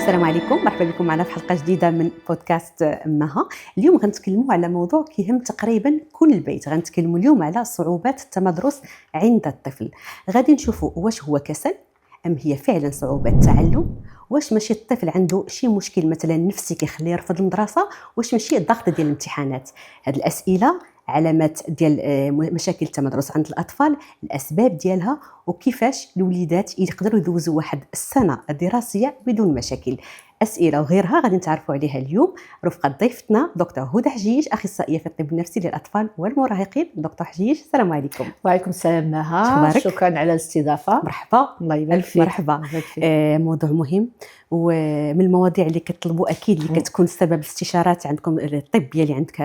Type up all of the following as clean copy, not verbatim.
السلام عليكم، مرحبا بكم معنا في حلقة جديدة من بودكاست أمها. اليوم غنتكلموا على موضوع كيهم تقريبا كل البيت. غنتكلموا اليوم على صعوبات التمدرس عند الطفل. غادي نشوفوا واش هو كسل أم هي فعلا صعوبات تعلم، واش ماشي الطفل عنده شي مشكل مثلا نفسي كيخليه يرفض المدرسة، واش ماشي الضغط ديال الامتحانات. هاد الأسئلة علامات ديال مشاكل التمدرس عند الأطفال، الأسباب ديالها، وكيفاش الوليدات يقدروا يدوزوا واحد السنة الدراسية بدون مشاكل. أسئلة وغيرها غادي نتعرفوا عليها اليوم رفقة ضيفتنا دكتور هدى حجيج، أخصائية في الطب النفسي للأطفال والمراهقين. دكتور حجيج السلام عليكم. وعليكم السلام مها، شكرا على الاستضافة. مرحبا. الله يبارك فيك. مرحبا. موضوع مهم ومن المواضيع اللي كتطلبوا اكيد اللي كتكون سبب الاستشارات عندكم الطبيه اللي عندك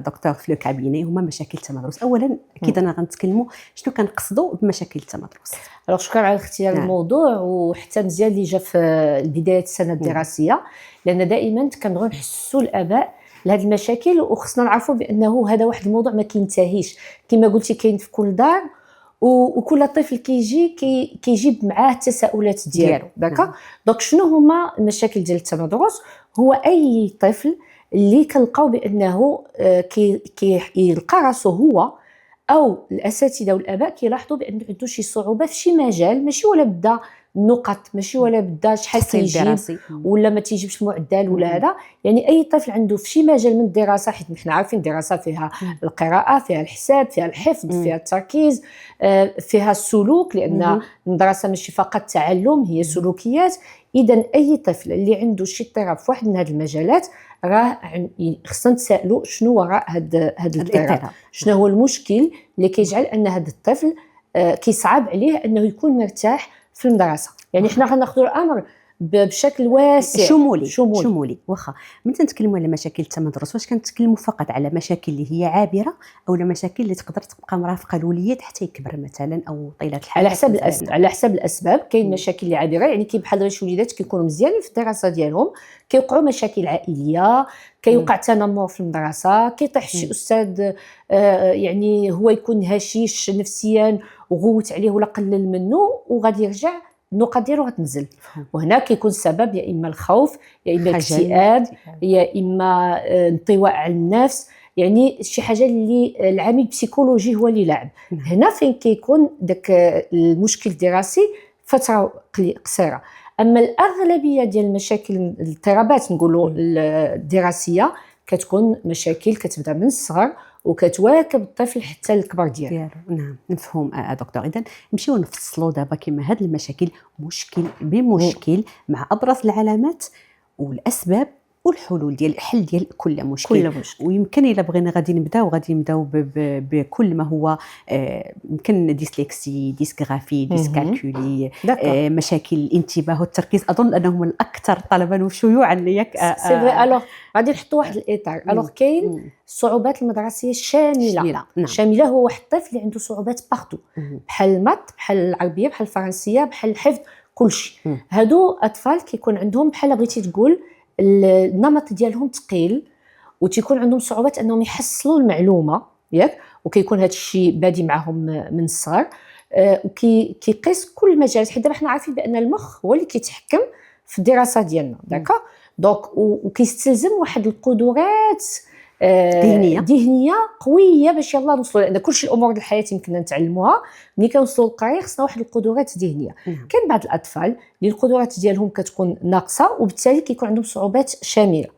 دكتور في لو كابيني هما مشاكل التمدرس. اولا اكيد انا غنتكلموا شنو كنقصدوا بمشاكل التمدرس. شكرا على اختيار الموضوع، وحتى مزيان اللي جا في بدايه السنه الدراسيه، لان دائما كنبغيو نحسوا الاباء لهذه المشاكل، وخصنا نعرفوا بانه هذا واحد الموضوع ما كينتهيش كما قلتي، كاين في كل دار، وكل طفل كيجيب معاه التساؤلات ديالو. دونك شنو هما المشاكل ديال التمدرس؟ هو اي طفل اللي كنلقاو بانه كيلقى راسو هو او الاساتذه والاباء كيلاحظوا بان عنده شي صعوبه في شي مجال، ماشي ولا بدا النقط، ماشي ولا بدا شحال تيجيب ولا ما تيجيبش المعدل ولا هذا. يعني اي طفل عنده في شي مجال من الدراسه، حيت نحن عارفين الدراسه فيها القراءه، فيها الحساب، فيها الحفظ، فيها التركيز، فيها السلوك، لان المدرسه ماشي فقط تعلم، هي سلوكيات. اذا اي طفل اللي عنده شي اضطراب في واحد من هذه المجالات راه خصنا نتسائلوا شنو وراء هذا الاضطراب، شنو هو المشكل اللي كيجعل ان هذا الطفل كيصعب عليه انه يكون مرتاح في المدرسه. يعني حنا غناخذوا الامر بشكل واسع شمولي. واخا من تنتكلموا على مشاكل التمدرس، واش كنتكلموا فقط على مشاكل اللي هي عابره، او مشاكل اللي تقدر تبقى مرافقه الوليد حتى يكبر مثلا، او طيله الحياه؟ على حسب الاسباب. كاين مشاكل اللي عابره، يعني كي بحال شي وليدات كيكونوا مزيانين في الدراسه ديالهم، كيوقعوا مشاكل عائليه، كيوقع تنمر في المدرسه، كيطيح شي استاذ يعني هو يكون هشيش نفسيا وغوت عليه ولا قلل منه، وغادي يرجع النقط ديالو غتنزل. وهنا كيكون السبب يا اما الخوف، يا اما الاكتئاب، يا اما انطواء على النفس، يعني شي حاجه اللي العامل البسيكولوجي هو اللي لعب. هنا فين كيكون داك المشكل الدراسي فتره قصيره. اما الاغلبيه ديال المشاكل الاضطرابات نقولوا الدراسيه كتكون مشاكل كتبدا من الصغر وكتواكب الطفل حتى الكبر ديالو. نعم مفهوم دكتور. اذا نمشيو نفصلوا دابا كما هاد المشاكل مشكل بمشكل مع ابرز العلامات والاسباب والحلول ديال الحل ديال كل مشكل. ويمكن الا بغينا غادي نبداو بكل ما هو يمكن ديسلكسي، ديسغرافي، ديسكالكولي، مشاكل الانتباه والتركيز، اظن انهم الاكثر طلبا وشيوعا ياك. الوغ غادي نحطوا واحد الاطار. الوغ كاين الصعوبات المدرسيه شامله هو واحد الطفل اللي عنده صعوبات باغتو، بحال المات، بحال العربيه، بحال الفرنسيه، بحال الحفظ، كلشي. هادو اطفال كيكون عندهم بحال بغيتي تقول النمط ديالهم ثقيل، وتيكون عندهم صعوبات انهم يحصلوا المعلومه ياك، وكيكون هذا الشيء بادي معهم من الصغر. وكيقيس كل المجالات، حيت دابا حنا عارفين بان المخ هو اللي كيتحكم في الدراسه ديالنا. دونك وكيستلزم واحد القدرات ذهنيه قويه باش يلا نوصلوا، لان كلشي الامور ديال الحياه يمكننا نتعلموها. ملي كنوصلوا للقرايه خصنا واحد القدرات ذهنيه. كاين بعض الاطفال اللي القدرات ديالهم كتكون ناقصه، وبالتالي كيكون عندهم صعوبات شامله.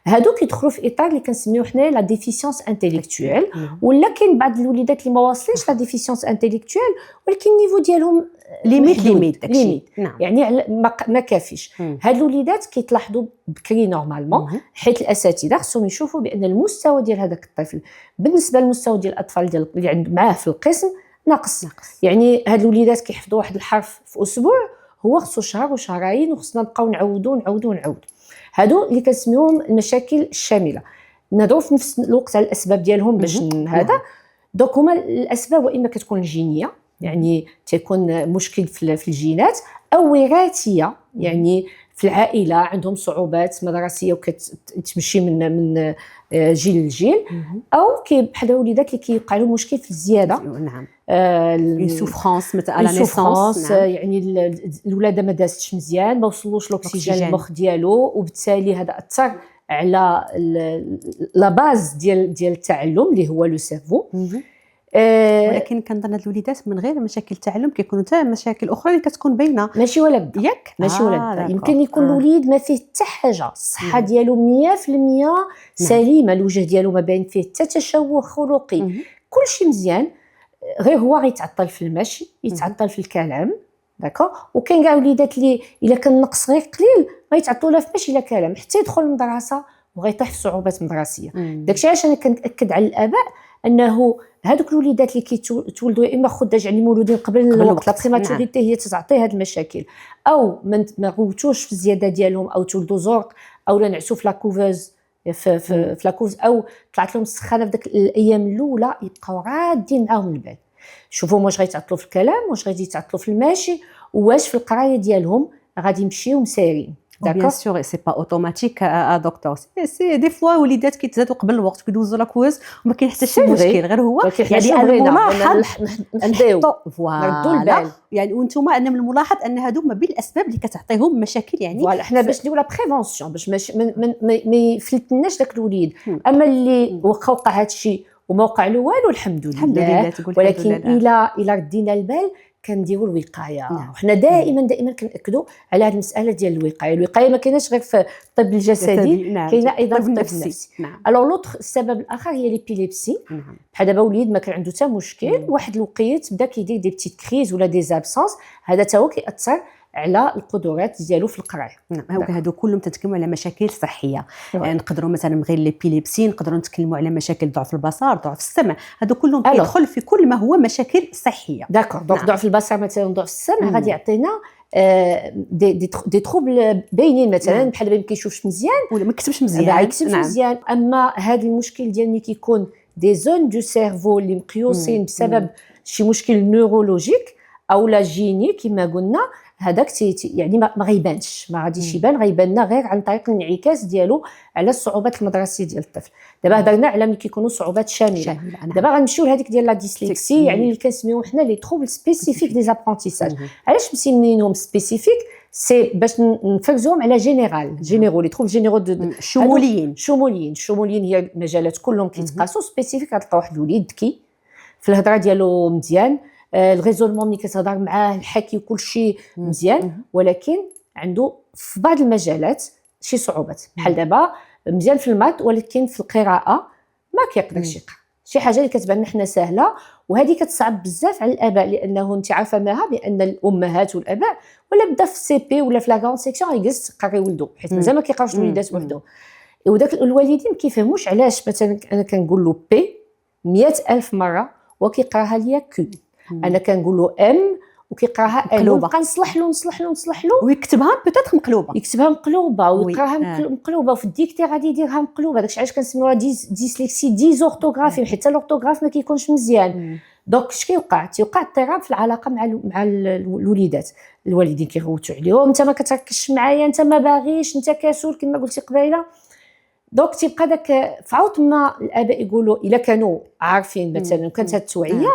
هادو كيدخلوا في اطار اللي كنسميوه حنايا لا ديفيسيونس انتيليكتويل، ولا كاين بعض الوليدات اللي ما واصلينش لا ديفيسيونس انتيليكتويل، ولكن النيفو ديالهم ليميت يعني ما كافيش. هاد الوليدات كيتلاحظوا بكري نورمالمون، حيت الاساتذه خصهم يشوفوا بان المستوى ديال هذاك الطفل بالنسبه للمستوى ديال الاطفال اللي عند معاه في القسم ناقص. يعني هاد الوليدات كيحفظوا واحد الحرف في اسبوع، هو خصو شهر وشهرين، وخصنا نبقاو نعودوا. هادو اللي كنسميوهم المشاكل الشامله. نهضروا في نفس الوقت على الاسباب ديالهم باش هذا. دونك هما الاسباب واما كتكون جينيه، يعني تيكون مشكل في الجينات، او وراثيه، يعني في العائله عندهم صعوبات مدرسيه وكتمشي من جيل لجيل، او بحال الوليدات اللي كيوقع لهم مشكل في الزياده. نعم. سوفرانس مثلا على نيسونس، يعني الولاده ما دازتش مزيان، ما وصلوش الاكسجين للمخ ديالو، وبالتالي هذا اثر على لا باز ديال التعلم اللي هو لو سيرفو. ولكن كنظن هاد الوليدات من غير مشاكل التعلم كيكونوا حتى مشاكل اخرى اللي كتكون باينه. ماشي ولا بدا ياك ماشي ولا بدا. يمكن يكون الوليد ما فيه حتى حاجه، الصحه ديالو 100% سليمه، الوجه ديالو ما باين فيه حتى تشوه خلقي، كلشي مزيان، غير هو غيتعطل في المشي، يتعطل في الكلام، داكو. وكاين كاع وليدات اللي الا كان نقص غير قليل ما يتعطلوا لا في مشي لا كلام، حتى يدخل المدرسه وغيطيح في صعوبات مدرسيه. داكشي علاش انا كنأكد على الاباء انه هذوك الوليدات اللي كيتولدوا يا اما خداج يعني مولودين قبل الوقت، لا بريماتوريتي هي تعطي هذه المشاكل، او ما غوتوش في الزياده ديالهم، او تولدوا زرق، او لا نعسوا في لاكوفوز في لاكوز، او طلعت لهم السخانه في داك الايام الاولى، يبقاو رادين معاهم البال. شوفوا واش غيتعطلوا في الكلام، واش غادي يتعطلوا في المشي، واش في القرايه ديالهم غادي يمشيو مسيرين. بيان سور سي با اوتوماتيك دكتور، سي دي فوا وليدات كيتزادوا قبل الوقت كيدوزوا لاكوز وما كاين حتى شي مشكل، غير هو يعني الملاحظ نحطوا فوالا يعني وانتم ان من الملاحظ ان هادو ما بين الاسباب اللي كتعطيهم مشاكل. يعني فوالا حنا باش نديروا لا بريفونسيون باش ما يفلتناش داك الوليد. اما اللي وقع هذا الشيء وما وقع له والو الحمد لله، ولكن الى ردينا البال كنديروا الوقايه. وحنا دائما كنأكدوا على هذه المساله ديال الوقايه ما كايناش غير في الطب الجسدي، كاينه ايضا في الطب النفسي. الوغ لوطخ السبب الاخر هي ليبيليبسي. بحال دابا وليد ما كان عنده حتى مشكل، واحد الوقيت بدا كيدير دي بتيت كريز ولا دي زابسونس، هذا حتى هو كيأثر على القدرات ديالو في القرايه. هادو كلهم تتكلموا على مشاكل صحيه. نقدروا مثلا من غير ليبيليبسي نقدروا نتكلموا على مشاكل ضعف البصر، ضعف السمع، هادو كلهم كيدخل في كل ما هو مشاكل صحيه. داكور. دونك ضعف البصر مثلا ضعف السمع غادي يعطينا دي تروبل باينين، مثلا بحال ما كيشوفش مزيان ولا ما كيكتبش مزيان، مزيان. اما هذا المشكل ديال ملي كيكون دي زون دو سيرفو اللي مقيوسين بسبب شي مشكل نيورولوجيك او لا جيني كما قلنا، هذاك يعني ما غيبانش، ما غاديش يبان، غيبان غير عن طريق الانعكاس ديالو على الصعوبات المدرسيه ديال الطفل. دابا هضرنا على ملي كيكونوا صعوبات شامله، دابا غنمشيو لهذيك ديال لا ديسلكسي، يعني اللي كنسميوهم حنا لي تروبل سبيسيفيك دي زابرونتيساج. علاش مسمينهم سبيسيفيك؟ سي باش نفرزوهم على جينيرو لي تروبل جينيرو شموليين هي المجالات كلهم كيتقاسوا. سبيسيفيك غتلقى واحد الوليد ذكي في الهضره ديالو مزيان، الريزولمون ملي كتهضر معاه، الحكي وكل شيء مزيان، ولكن عنده في بعض المجالات شي صعوبات. بحال دابا مزيان في المات ولكن في القراءه ما كيقدرش يقرا، شي حاجه اللي كتبان لنا حنا سهله، وهذه كتصعب بزاف على الاباء، لانه انت عارفه معها بان الامهات والاباء ولا بدا في السي بي ولا في لا كرون سيكسيون يجلس يقري ولده، حيت مازال ما كيقراوش الوليدات وحدهم. وداك الوالدين ما كيفهموش علاش مثلا انا كنقول له بي 100,000 مره وكيقراها ليا كو، انا كنقول له ام وكيقراها مقلوبه، نبقى نصلح له ويكتبها بيتيت مقلوبه، يكتبها مقلوبه ويقراها مقلوبه، وفي الديكتي غادي يديرها مقلوبه. داكشي علاش كنسميوها ديسلكسي ديزورتوغرافي، حيت الاورتوغراف ما كيكونش مزيان. دونك اش كيوقع؟ تيوقع اضطراب في العلاقه مع الوليدات. الوالدين كيغوتوا عليهم، انت ما كتركزش معايا، انت ما باغيش، انت كسول كما قلتي قبيله. دونك تيبقى داك فعوض ما الاباء يقولوا الا كانوا عارفين مثلا كانت هذه التوعيه،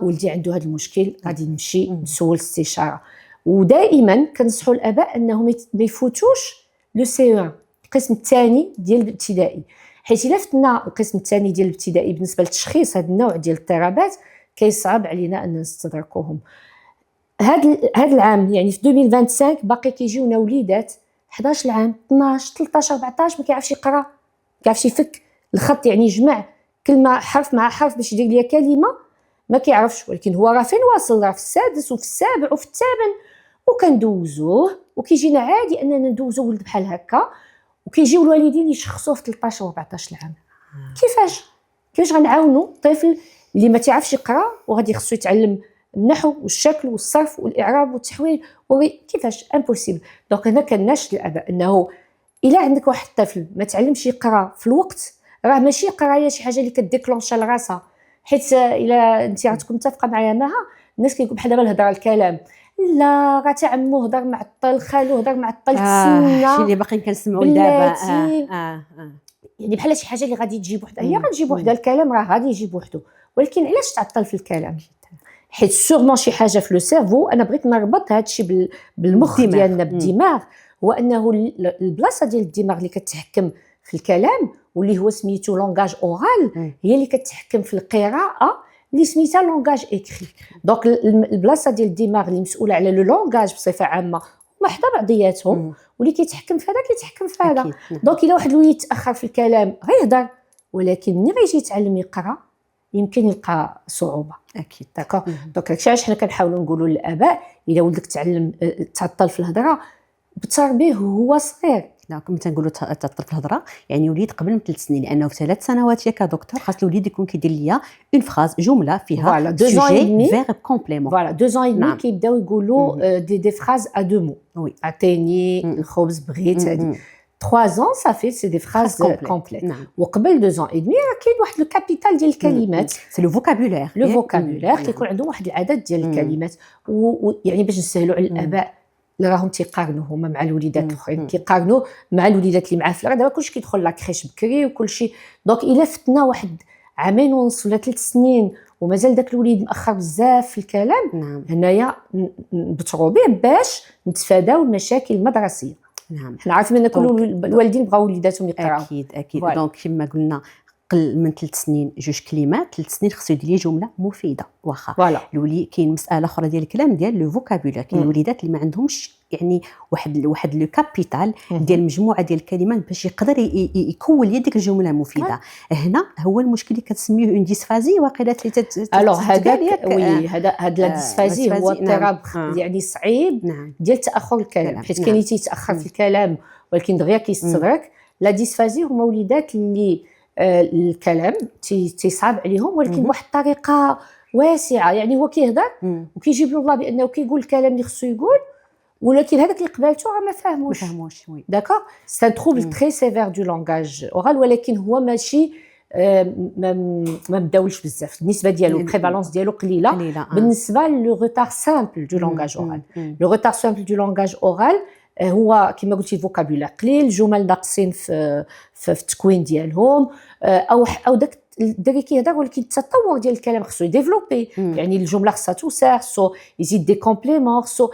ولدي عنده هذا المشكل غادي نمشي نسول استشاره. ودائما كنصحوا الاباء انهم ما يفوتوش لو سي 1 القسم الثاني ديال الابتدائي، حيت الا فتنا القسم الثاني ديال الابتدائي بالنسبه لتشخيص هذا النوع ديال الاضطرابات كيصعب علينا ان نستدركوهم. هذا العام يعني في 2025 باقي كيجيونا وليدات 11 عام 12 13 14 ما كيعرفش يقرا، ما كيعرفش يفك الخط، يعني يجمع كلمه حرف مع حرف باش يدير ليا كلمه ما كيعرفش، ولكن هو راه فين واصل، راه في السادس وفي السابع وفي الثامن، وكندوزوه وكيجينا عادي اننا ندوزو ولد بحال هكا، وكيجيو الوالدين يشخصوه في 13 و 14 عام. كيفاش غنعاونوا طفل اللي ما تعرفش يقرا وغادي خصو يتعلم النحو والشكل والصرف والاعراب والتحويل كيفاش؟ امبوسيبل. دونك هنا كنناشد الاباء انه الا عندك واحد الطفل ما تعلمش يقرا في الوقت، راه ماشي قرايه شي حاجه اللي كديكلونشا لراسها، حيت الا انت غتكون متفقه معايا معها الناس كيقول بحال دابا الهضره الكلام، لا راه تا عمو هضر معطل، خالو هضر معطل، تسنى شي اللي باقيين كنسمعوا دابا. بلاتي يعني بحال شي حاجه اللي غادي تجيب وحده، هي غتجيب وحده، الكلام راه غادي يجيب وحده، ولكن علاش تعطل في الكلام؟ حيت سورمون شي حاجه في لو سيرفو. انا بغيت نربط هذا الشيء بالمخ ديالنا، بالدماغ، هو انه البلاصه ديال الدماغ اللي كتحكم في الكلام واللي هو سميتو لونغاج اورال، هي اللي كتحكم في القراءه اللي سميتها لونغاج اكري. دونك البلاصه ديال الدماغ اللي مسؤوله على لو لونغاج بصفه عامه هما حدا بعضياتهم، واللي كيتحكم في هذا كيتحكم في هذا. دونك الا واحد وليد يتاخر في الكلام غيهضر، ولكن ملي غيجي يتعلم يقرا يمكن يلقى صعوبه. اكيد داكوغ. دونك هادشي علاش حنا كنحاولوا نقولوا للاباء الا ولدك تعطل في الهضره بتربيه هو صغير. كما تنقولوا تعطل في الهضره يعني وليد قبل من 3 سنين، لانه في 3 سنوات ياك دكتور خاص الوليد يكون كيدير ليا اون فراز جمله فيها سوجي فيرب كومبليمون. فوالا 2 ans et demi كيبداو يقولوا دي فراز ا دو مو. وي عطيني الخبز بغيت هذه 3 ans ça fait c'est des phrases complètes. وقبل 2 ans et demi راه كاين واحد الكابيتال ديال الكلمات، سي لو فوكابولير. لو فوكابولير كيكون عندهم واحد العدد ديال الكلمات، ويعني باش نسهلوا على الاباء اللي راهم تيقارنوا هما مع الوليدات الاخرين، كيقارنوا مع الوليدات اللي معاه في دابا كلشي كيدخل لا كريش بكري وكلشي. دونك الا فتنا واحد 2 عام ونص ولا 3 سنين ومازال داك الوليد مأخر بزاف في الكلام، هنايا نبتروا به باش نتفاداو المشاكل المدرسيه. حنا عارفين ان كل الوالدين بغاو وليداتهم يقراو. اكيد دونك كما قلنا قل من 3 سنين 2 كلمات، 3 سنين خصو يدير لي جمله مفيده. واخا الولي كاين مساله اخرى ديال الكلام ديال لو فوكابولير، كاين الوليدات اللي ما عندهمش يعني واحد لو كابيتال ديال مجموعه ديال الكلمات باش يقدر يكون لي ديك الجمله مفيده. هنا هو المشكل اللي كتسميه اون ديسفازي واقيلا الوغ هذاك وي هذا لا ديسفازي هو اضطراب يعني صعيب ديال تاخر الكلام، حيت كاين اللي تيتاخر في الكلام ولكن دغيا كيستدرك. لا ديسفازي هما وليدات اللي الكلام تيصعب عليهم ولكن بواحد الطريقه واسعه، يعني هو كيهضر وكيجيب له الله بانه كيقول الكلام اللي خصو يقول، ولكن هذاك اللي قبالته راه ما فاهموش. وي داكوغ. سي ان تروبل تري سيفير دو لونغاج اورال، ولكن هو ماشي ما مداولش بزاف، النسبه ديالو البريفالونس ديالو قليله بالنسبه لو روتار سامبل دو لونغاج اورال. لو روتار سامبل دو لونغاج اورال هو كما قلتي فوكابولير قليل، جمل ناقصين في التكوين ديالهم، او داك الدري كيهضر ولكن التطور ديال الكلام خصو يديفلوبي، يعني الجمله خصها توسع، خصو يزيد دي كومبليمون، خصو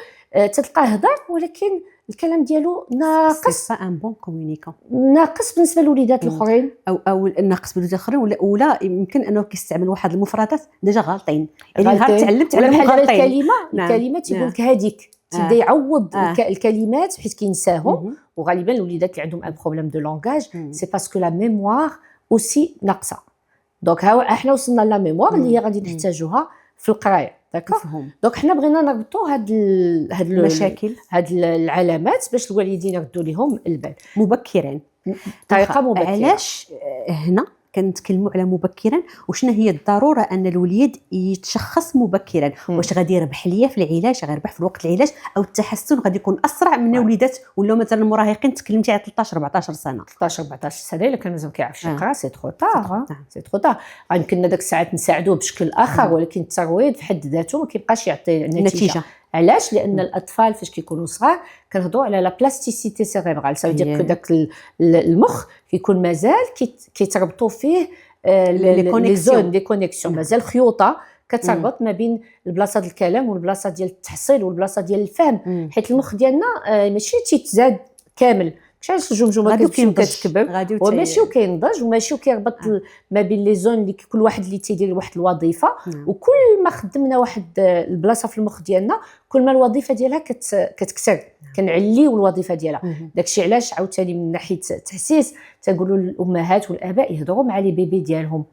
تلقاه هضر ولكن الكلام ديالو ناقص. با ان بون كومونيكون، ناقص بالنسبه للوليدات الاخرين، او ناقص بالوليدات الاخرين، ولا يمكن انه كيستعمل واحد المفردات ديجا غالطين، يعني نهار تعلمت على غالطين الكلمه تيقول لك هذيك تبدا يعوض الكلمات حيت كينساهم. وغالبا الوليدات اللي عندهم ان بروبليم دو لونغاج سي باسكو لا ميموار اوسي ناقصه. دونك احنا وصلنا لا ميموار اللي هي غادي نحتاجوها في القرايه. داكوغ. دونك حنا بغينا نربطوا هاد المشاكل، هاد العلامات باش الوالدين يردوا لهم البال مبكرا، طريقه مبكره. علاش هنا كنتكلموا على مبكرا وشنا هي الضروره ان الوليد يتشخص مبكرا؟ واش غادي يربح ليا في العلاج، غير يربح في وقت العلاج، او التحسن غادي يكون اسرع من الوليدات ولا مثلا المراهقين تكلمتي على 13 14 سنه 14 سنه الا كان مازال كيعرفش يقرا سي ترو طار. سي ترو طار. يمكن داك الساعات نساعدوه بشكل اخر، ولكن الترويض في حد ذاته ما كيبقاش يعطي نتيجه. علاش؟ لان الاطفال فاش كيكونوا صغار كنهضروا على لا بلاستيسيتي سيريبرال، سا دير كو داك المخ كيكون مازال كيتربطوا فيه لي زون دي كونيكسيون، مازال خيوطه كتربط ما بين البلاصه ديال الكلام والبلاصه ديال التحصيل والبلاصه ديال الفهم، حيت المخ ديالنا ماشي تيتزاد كامل، ماشي الجمجمه كتكبر وماشي وكينضج وماشي وكيربط ما بين لي زون اللي كل واحد اللي تيدير واحد الوظيفه. وكل ما خدمنا واحد البلاصه في المخ ديالنا كل ما الوظيفه ديالها كتكثر، كنعليو الوظيفه ديالها. داكشي علاش عاوتاني من ناحيه التحسيس تنقولوا للامهات والاباء يهضروا مع لي بيبي ديالهم.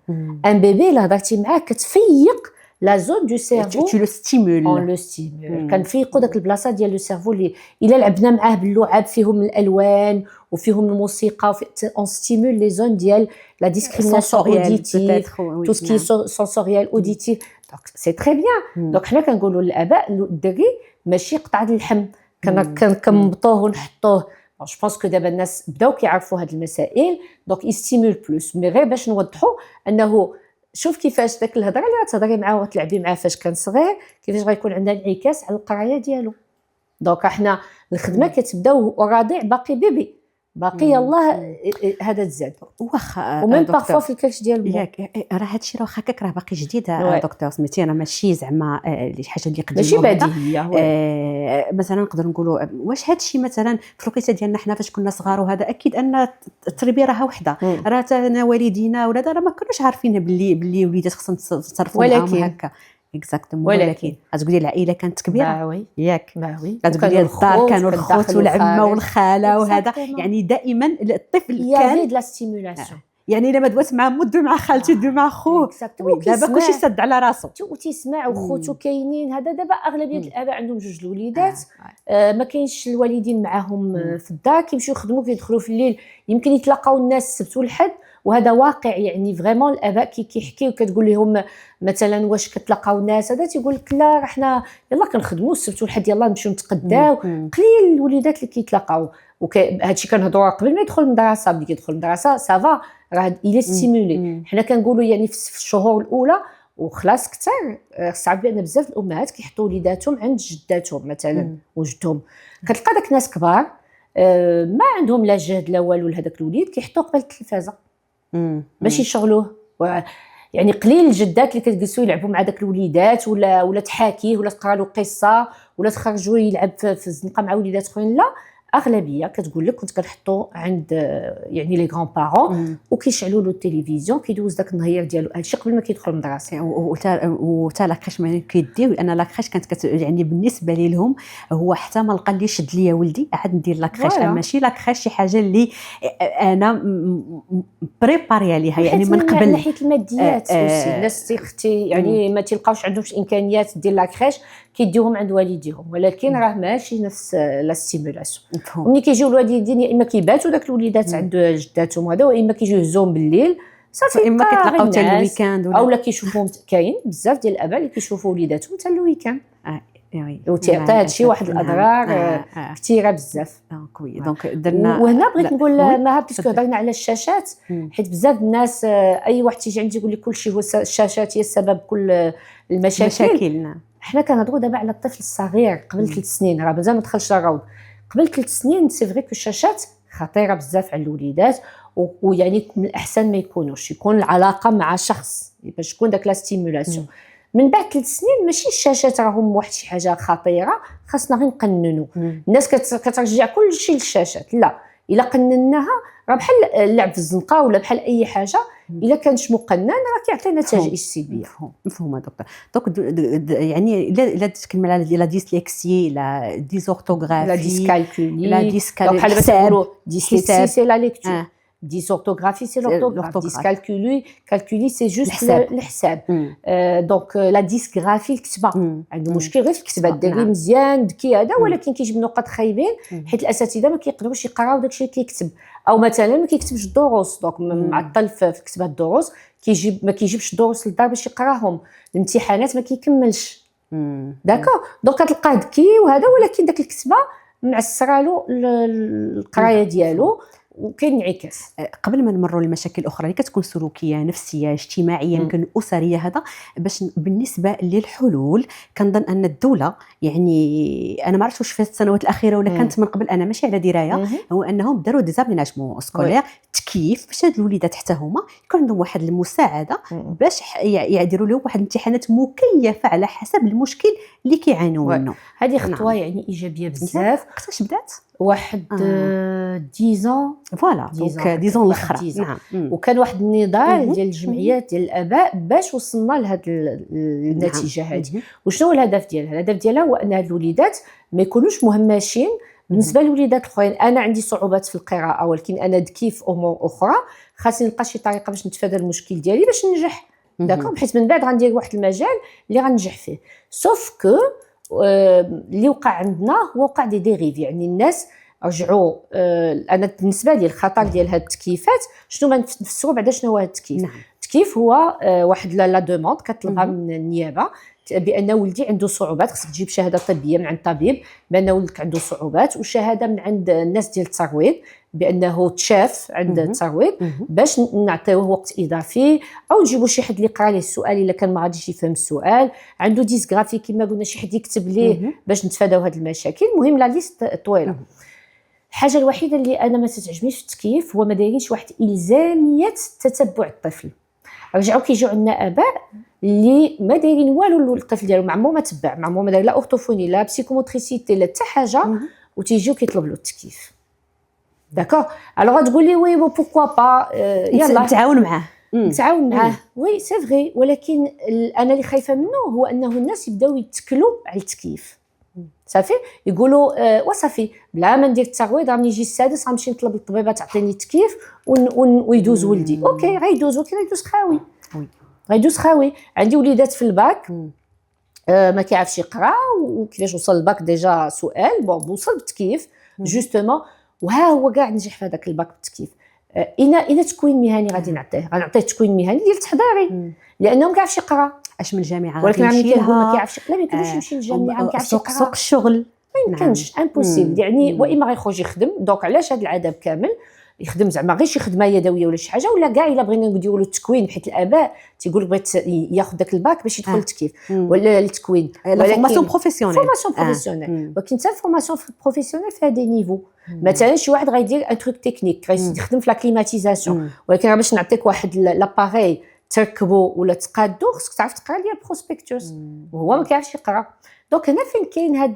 ان بيبي الا هضرتي معاه كتفيق لا زون دو سيرفو، tu le stimules. on le stimule. كنفيقوا داك البلاصه ديال لو سيرفو اللي الا لعبنا معاه باللعاب فيهم الالوان وفيهم الموسيقى اون ستيمول لي زون ديال لا ديسكريميناسيون اوديتيف، تو سكي سونسوريال اوديتيف. دونك سي تري بيان. دونك حنا كنقولوا للاباء الدري ماشي قطعه اللحم كنبطوه ونحطوه. جو بونس كو دابا الناس بداو كيعرفوا هاد المسائل، دونك يستيمول بلوس. مي غير باش نوضحوا انه شوف كيفاش داك الهضره اللي تهضري معاه وتلعبي معاه فاش كان صغير كيفاش غيكون عندها انعكاس على القرايه ديالو. دونك احنا الخدمه كتبدا وراضع باقي بيبي باقي يلاه هذا تزاد واخا ومن بارفوا في الكاش ديال ياك راه هادشي راه هكاك راه باقي جديد دكتور سميتي راه ماشي زعما حاجه اللي قديمه ماشي بديهيه. مثلا نقدر نقولوا واش هادشي مثلا في الوقيته ديالنا حنا فاش كنا صغار وهذا اكيد ان التربيه راها وحده راه انا والدينا ولا راه ما كانوش عارفين باللي وليدات خصهم تصرفوا معاهم هكا اكزاكتومون. ولكن غتقولي العائله كانت كبيره ياك غتقولي الدار كانوا الخوت والعمه والخاله وهذا يعني دائما الطفل كان لا ستيمولاسيون يعني الا ما دوات مع مو دو مع خالتي دو مع خوه دابا كلشي سد على راسو وتيسمع وخوتو كاينين. هذا دابا اغلبيه الاباء عندهم جوج الوليدات ما كاينش الوالدين معاهم في الدار كيمشيو يخدموا كيدخلوا في الليل يمكن يتلاقاو الناس السبت والحد وهذا واقع يعني فريمون الاباء كيحكيو كتقول لهم مثلا واش كتلاقاو الناس هذا تيقول لك لا راه حنا يلا كنخدموا السبت والحد يلا نمشيو نتقداو قليل الوليدات اللي كيتلاقاو هادشي كنهضروا قبل ما يدخل المدرسه بدي كيدخل المدرسه سافا راه الى ستيمولي حنا كنقولوا يعني في الشهور الاولى وخلاص كثر صعب بان بزاف الامهات كيحطوا وليداتهم عند جداتهم مثلا وجدهم كتلقى داك الناس كبار ما عندهم لا جهد لا والو لهذاك الوليد كيحطوه قبل التلفازه باش يشغلوه يعني قليل الجدات اللي كتجلسوا يلعبوا مع داك الوليدات ولا تحاكيه ولا تقرا له قصه ولا تخرجوا يلعب في الزنقه مع وليدات اخرين لا اغلبيه كتقول لك كنت كنحطو عند يعني لي غران بارون وكيشعلوا له التلفزيون كيدوز داك النهار ديالو هادشي قبل ما كيدخل المدرسه وتا لاكاش ما كيديو لان لاكاش كانت يعني بالنسبه لهم هو حتى ما لقى لي شد ليا ولدي عاد ندير لاكاش ماشي لاكاش شي حاجه اللي انا بريباري عليها يعني من قبل ناحيه الماديات الناس تيختي يعني ما تلقاوش عندهمش امكانيات ديال لاكاش كيديوهم عند والديهم ولكن راه ماشي نفس لا ستيمولاسيون. وملي كيجيو الوالدين يا اما كيباتوا داك الوليدات عند جداتهم هذا واما كيجيو يهزوهم بالليل صافي اما كيتلاقاو حتى الويكاند اولا كيشوفوهم كاين بزاف ديال الاباء اللي كيشوفوا وليداتهم حتى الويكاند وتعطى هادشي واحد الاضرار كثيره بزاف. دونك درنا وهنا بغيت نقول ما باسكو هضرنا على الشاشات حيت بزاف الناس اي واحد تيجي عندي يقول لي كلشي هو الشاشات هي السبب كل المشاكل. حنا كنهضروا دابا على الطفل الصغير قبل 3 سنين راه مازال ما دخلش الروض قبل 3 سنين سي فري كو الشاشات خطيره بزاف على الوليدات ويعني من الاحسن ما يكون العلاقه مع شخص باش تكون داك لا ستيمولاسيون. من بعد 3 سنين ماشي الشاشات راهم واحد شي حاجه خطيره خاصنا غير نقننوا الناس كترجع كل شيء للشاشات لا الا قنناها راه بحال اللعب في الزنقه ولا بحال اي حاجه الا كانش مقنن راه كيعطي نتائج سلبيه. مفهومه دكتور دونك يعني الا تكلم على لا ديسلكسي لا ديزورتوغرافي لا ديسكالكولي لا ديسكالكولي بحال باش نقولوا ديسلكسي سي لا ليكتور ديسورتوغرافي سي لورتوغراف ديسكالكولي سي جوست الحساب دونك لا ديسغرافي الكتابه عنده مشكل غير في الكتابه ديري مزيان ذكي هذا ولكن كيجيب نقاط خايبين حيت الاساتذه ما كيقدروش يقراو داكشي اللي كيكتب او مثلا ما كيكتبش الدروس دونك معطل في كتابه الدروس ما كيجيبش الدروس للدار باش يقراهم الامتحانات ما كيكملش داكو دونك كتلقاه ذكي وهذا ولكن داك الكتابه معسره له القرايه ديالو وكاين انعكاس. قبل ما نمروا لمشاكل اخرى اللي كتكون سلوكيه نفسيه اجتماعيه يمكن اسريه هذا باش بالنسبه للحلول كنظن ان الدوله يعني انا ما عرفتش واش في السنوات الاخيره ولا كانت من قبل انا ماشي على درايه هو انهم داروا ديزابيناجمون سكولير تكييف باش هاد الوليدات حتى هما يكون عندهم واحد المساعده باش يديروا لهم واحد الامتحانات مكيفه على حسب المشكل اللي كيعانوا منه. هذه خطوه يعني ايجابيه بزاف. وقتاش بدات واحد 10 فوالا دونك ديزون الاخرى نعم وكان واحد النضال ديال الجمعيات ديال الاباء باش وصلنا لهاد النتيجه هذه. وشنو هو الهدف ديالها؟ الهدف ديالها هو ان هاد الوليدات ما يكونوش مهمشين بالنسبه للوليدات الاخرين. انا عندي صعوبات في القراءه ولكن انا ذكي في امور اخرى خاصني نلقى شي طريقه باش نتفادى المشكل ديالي باش ننجح داكوغ بحيث من بعد غندير واحد المجال اللي غنجح فيه. سوف كو اللي وقع عندنا هو وقع دي ديريف يعني الناس رجعوا انا بالنسبه لي الخطر ديال هاد التكييفات شنو ما نفسروا بعدا شنو هو هاد التكييف. التكييف هو واحد لا دوموند كطلبها من النيابه بان ولدي عنده صعوبات، خصك تجيب شهاده طبيه من عند طبيب بان ولدك عنده صعوبات، وشهاده من عند الناس ديال الترويض بانه تشاف عند الترويض، باش نعطيوه وقت اضافي، او نجيبوا شي حد اللي يقرا ليه السؤال الا كان ما غاديش يفهم السؤال، عنده ديسغرافي كما قلنا شي حد يكتب ليه باش نتفاداو هذه المشاكل. المهم لا ليست طويله. الحاجه الوحيده اللي انا ما تتعجبنيش في التكييف هو ما دايرينش واحد الزاميه تتبع الطفل. رجعوا كيجيو عندنا اباء اللي ما دايرين والو للطفل ديالو، مع ما تبع، مع ما داير لا اورتوفوني لا بسيكوموتريسيتي لا حتى حاجه، وتيجيو كيطلب له التكييف. داكوغ الوغ تقول لي وي بوركوا با يلا نتعاون معاه نتعاون معاه. وي سي فغي، ولكن انا اللي خايفه منه هو انه الناس يبداو يتكلوا على التكييف صافي، يقولوا وصافي بلا ما ندير الترويض راني نجي السادس غنمشي نطلب للطبيبه تعطيني التكييف ويدوز ولدي. اوكي غيدوز، ولكن غيدوز خاوي، غيدوز خاوي. عندي وليدات في الباك ما كيعرفش يقرا، وكيفاش وصل الباك ديجا سؤال بون وصل بالتكييف جوستومون، وها هو كاع نجح في هذاك الباك بالتكييف. انا تكوين مهني غادي نعطيه، غنعطيه تكوين مهني ديال التحضيري لانه ما كيعرفش يقرا. اش من الجامعه ولكن عملي كنقول ما كيعرفش، لا ما يقدرش يمشي للجامعه ما كيعرفش يقرا، سوق الشغل ما يمكنش امبوسيبل يعني. واما غيخرج يخدم، دونك علاش هذا العذاب كامل يخدم زعما غير شي خدمه يدويه ولا شي حاجه، ولا كاع الا بغينا نديروا له التكوين، بحيث الاباء تيقول لك بغيت ياخذ داك الباك باش يدخل التكييف ولا التكوين، لا فورماسيون بروفيسيونيل، ولكن حتى الفورماسيون بروفيسيونيل فيها دي نيفو. مثلا شي واحد غيدير ان تروك تكنيك غيخدم في لا كليماتيزاسيون، ولكن باش نعطيك واحد لاباري تركبو ولا تقادو خصك تعرف تقرا ليا البروسبكتوس، وهو ما كيعرفش يقرا. دونك هنا فين كاين هاد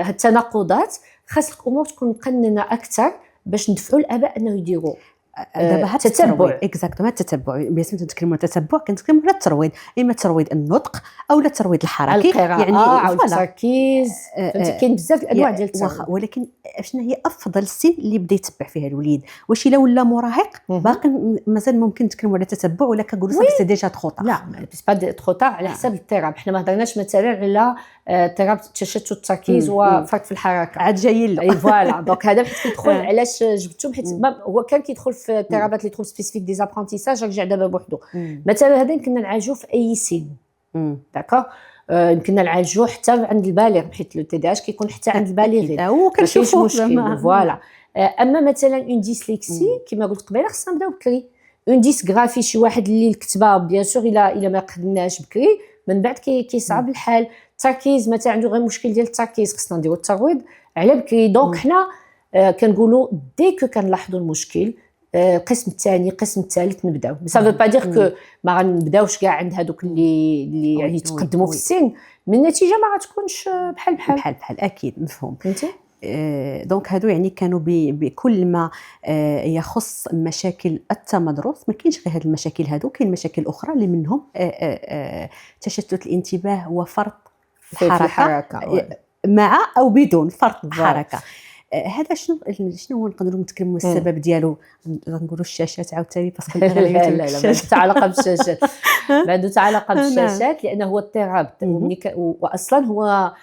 التناقضات، خاص الامور تكون مقننه اكثر باش ندفعوا الاباء انه يديروا دابا هاد التتبع اكزاكتومون التتبع. باسم تنتكلموا على التتبع كنتكلموا على الترويض، اما ترويض النطق او الترويض الحركي يعني او التركيز، كاين بزاف الانواع ديال الترويض. ولكن شنو هي افضل السن اللي بدا يتبع فيها الوليد؟ واش الا ولا مراهق باقي مازال ممكن نتكلموا على التتبع، ولا كنقولوا صافي سي ديجا ترو طار؟ لا بس با ترو طار على حسب التراب. حنا ما هضرناش مثلا على اضطراب التشتت التركيز وفرق في الحركه، عاد جايين له اي فوالا. دونك هذا حيت كيدخل علاش جبتو، حيت هو كان كيدخل في اضطرابات لي تروب سبيسيفيك دي زابرونتيساج، رجع دابا بوحدو. مثلا هذا يمكن نعالجوه في اي سن، داكوغ يمكن نعالجوه حتى عند البالغ، حيت لو تي دي اش كيكون حتى عند البالغين وكنشوفوا فوالا. اما مثلا اون ديسليكسي كما قلت قبيله خصنا نبداو بكري. اون ديسغرافي شي واحد اللي الكتابه بيان سور الا ما قدناش بكري من بعد كيصعب الحال. التركيز مثلا عنده غير مشكل ديال التركيز، خصنا نديرو الترويض على بكري. دونك حنا كنقولوا ديك كنلاحظوا المشكل القسم الثاني القسم الثالث نبداو. سا فو با دير كو ما غنبداوش كاع عند هذوك اللي يعني تقدموا في السن، من النتيجه ما غتكونش بحال اكيد مفهوم. فهمتي؟ دونك هادو يعني كانوا بكل ما يخص مشاكل التمدرس. ما كاينش غير هاد المشاكل هادو، كاين مشاكل اخرى اللي منهم تشتت الانتباه وفرط الحركه مع او بدون فرط الحركه. هذا شنو هو نقدروا نتكلموا السبب ديالو؟ غنقولوا الشاشات عاوتاني باسكو لا ما عنده علاقه بالشاشات، ما عنده علاقه بالشاشات، لانه هو اضطراب. واصلا هو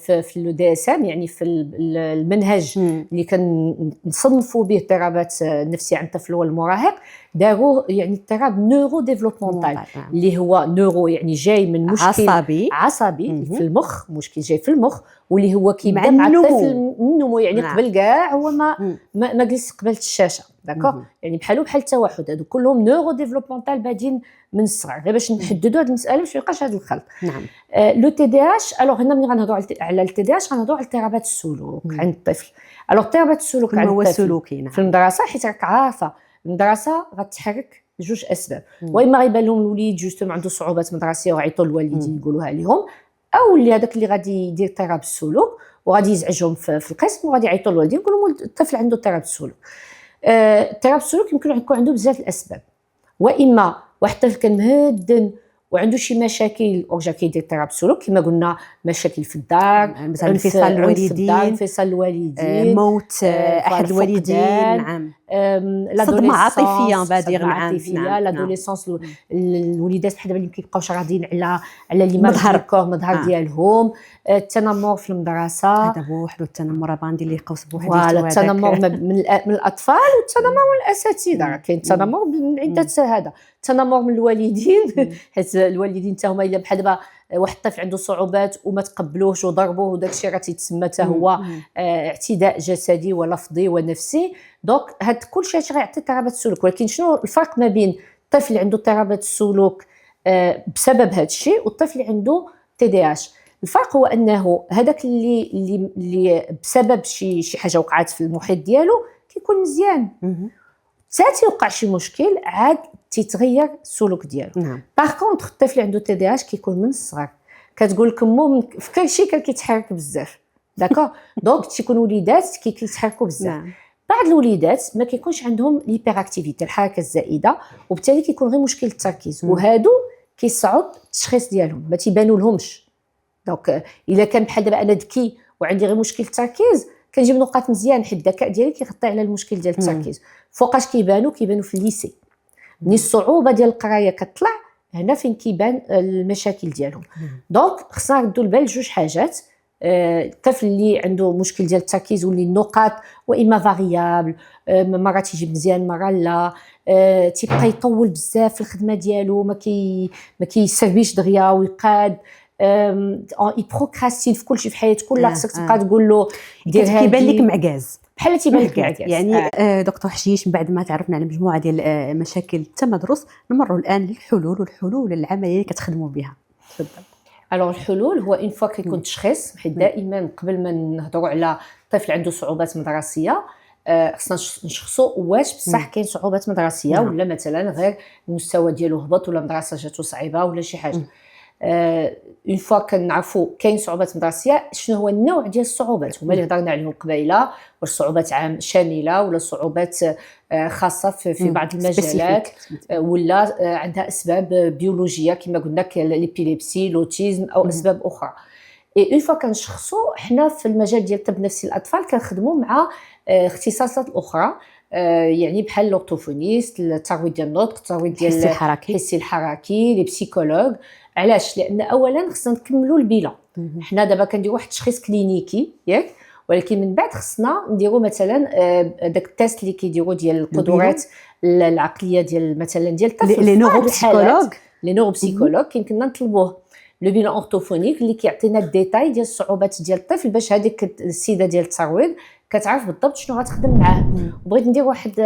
في لو دي اس ام يعني في المنهج اللي كنصنفوا به اضطرابات النفسيه عند الطفل والمراهق، داروا يعني اضطراب نورو ديفلوبمونتال اللي هو نورو يعني جاي من مشكل عصبي في المخ، مشكل جاي في المخ، واللي هو كيبدا مع الطفل النمو يعني قبل كاع هو ما جلس قبل الشاشه. داكوغ يعني بحال التوحد، هادو كلهم نورو ديفلوبمونتال بادين من الصغر، غير باش نحددوا هذه المساله باش ما يبقاش هذا الخلط. نعم. لو تي دي اش، الوغ هنا ملي غنهضروا على التي دي اش غنهضروا على اضطرابات السلوك عند الطفل. الوغ اضطرابات السلوك عند الطفل في المدرسه، حيت راك عارفه المدرسه غتحرك جوج اسباب، واما غيبان لهم الوليد جوستوم عنده صعوبات مدرسيه وغيعيطوا للوالدين يقولوها لهم، او اللي هذاك اللي غادي يدير اضطراب السلوك وغادي يزعجهم في القسم وغادي يعيطوا للوالدين يقولوا لهم الطفل عنده اضطراب السلوك. اضطراب السلوك يمكن يكون عنده بزاف الاسباب، واما واحد الطفل كان مهدن وعنده شي مشاكل ورجع كيدير اضطراب السلوك كما قلنا، مشاكل في الدار، مثلا انفصال الوالدين، موت احد الوالدين، نعم، صدمه عاطفيه بادير، نعم، لادوليسونس. الوليدات بحال دابا اللي كيبقاوش راضيين على اللي مظهر ديالهم، التنمر في المدرسه، هذا هو وحده التنمر باندي اللي يقوس بوحديته، التنمر من الاطفال والتنمر من الاساتذه. كاين التنمر من عده، هذا التنمر من الوالدين حيت الوالدين حتى هما الا بحال دابا واحد الطفل عنده صعوبات وما تقبلوهش وضربوه وداك الشيء راه تيتسمى حتى هو اعتداء جسدي ولفظي ونفسي. دونك هاد كلشي هادشي غيعطي اضطرابات السلوك. ولكن شنو الفرق ما بين الطفل اللي عنده اضطرابات السلوك بسبب هاد الشيء والطفل اللي عنده TDAH؟ الفرق هو انه هذاك اللي بسبب شي حاجه وقعت في المحيط ديالو كيكون مزيان، حتى يوقع شي مشكل عاد تيتغير السلوك ديالو. باغ كونطخ الطفل اللي عنده TDAH كيكون من الصغر كتقول لك مو في كل شيء كيتحرك بزاف، داكوغ. دونك تيكون وليدات كيتحركوا بزاف. بعض الوليدات ما كيكونش عندهم ليبر اكتيفيتي، الحركه الزائده، وبالتالي كيكون غير مشكل التركيز، وهادو كيصعب التشخيص ديالهم، ما تيبانوا لهمش. دونك الا كان بحال دابا انا ذكي وعندي غير مشكل التركيز كنجيب نقاط مزيان حيت الذكاء ديالي كيغطي على المشكل ديال التركيز. فوقاش كيبانوا في الليسي، ملي الصعوبه ديال القرايه كتطلع هنا فين كيبان المشاكل ديالهم. دونك خصنا نردوا البال جوج حاجات. الطفل اللي عنده مشكل ديال التركيز واللي النقاط واما فاريابل، مره تيجي مزيان مره لا، تيبقى يطول بزاف في الخدمه ديالو، ما كيسربيش دغيا ويقاد، يبروكراستين في كلشي في حياته كلها. خصك تبقى تقول له دير هادي، كيبان لك معكاز بحال تيبان لك معكاز. يعني دكتور حشيش، من بعد ما تعرفنا على مجموعه ديال مشاكل التمدرس، نمروا الان للحلول العمليه اللي كتخدموا بها. تفضل. الوغ الحلول هو اون فوا كيكون تشخيص، حيت دائما قبل ما نهضروا على طفل عنده صعوبات مدرسيه خصنا نشخصوا واش بصح كاين صعوبات مدرسيه ولا مثلا غير المستوى ديالو هبط ولا المدرسه جاتو صعيبه ولا شي حاجه. اون فوا كنعرفوا كاين صعوبات مدرسيه، شنو هو النوع ديال الصعوبات هما اللي هضرنا عليهم قبيله، واش صعوبات شامله ولا صعوبات خاصه في بعض المجالات، ولا عندها اسباب بيولوجيه كما قلنا الابيليبسي، لوتيزم او اسباب اخرى. اون فوا كنشخصوا حنا في المجال ديال الطب النفسي للاطفال كنخدموا مع اختصاصات اخرى، يعني بحال الاورتوفونيست، الترويض ديال النطق، الترويض ديال الحسي الحركي، لي بسيكولوج. علاش؟ لان اولا خصنا نكملوا البلا. حنا دابا كنديروا واحد التشخيص كلينيكي ياك، ولكن من بعد خصنا نديروا مثلا داك التيست اللي كيديروا ديال القدرات العقليه ديال مثلا ديال الطفل، لي نوروبسيكولوج كيمكننا نطلبوه. لو بيلان اورتوفونيك اللي كيعطينا الديتاي ديال الصعوبات ديال الطفل باش هذيك السيده ديال الترويض كتعرف بالضبط شنو غتخدم معاه. بغيت ندير واحد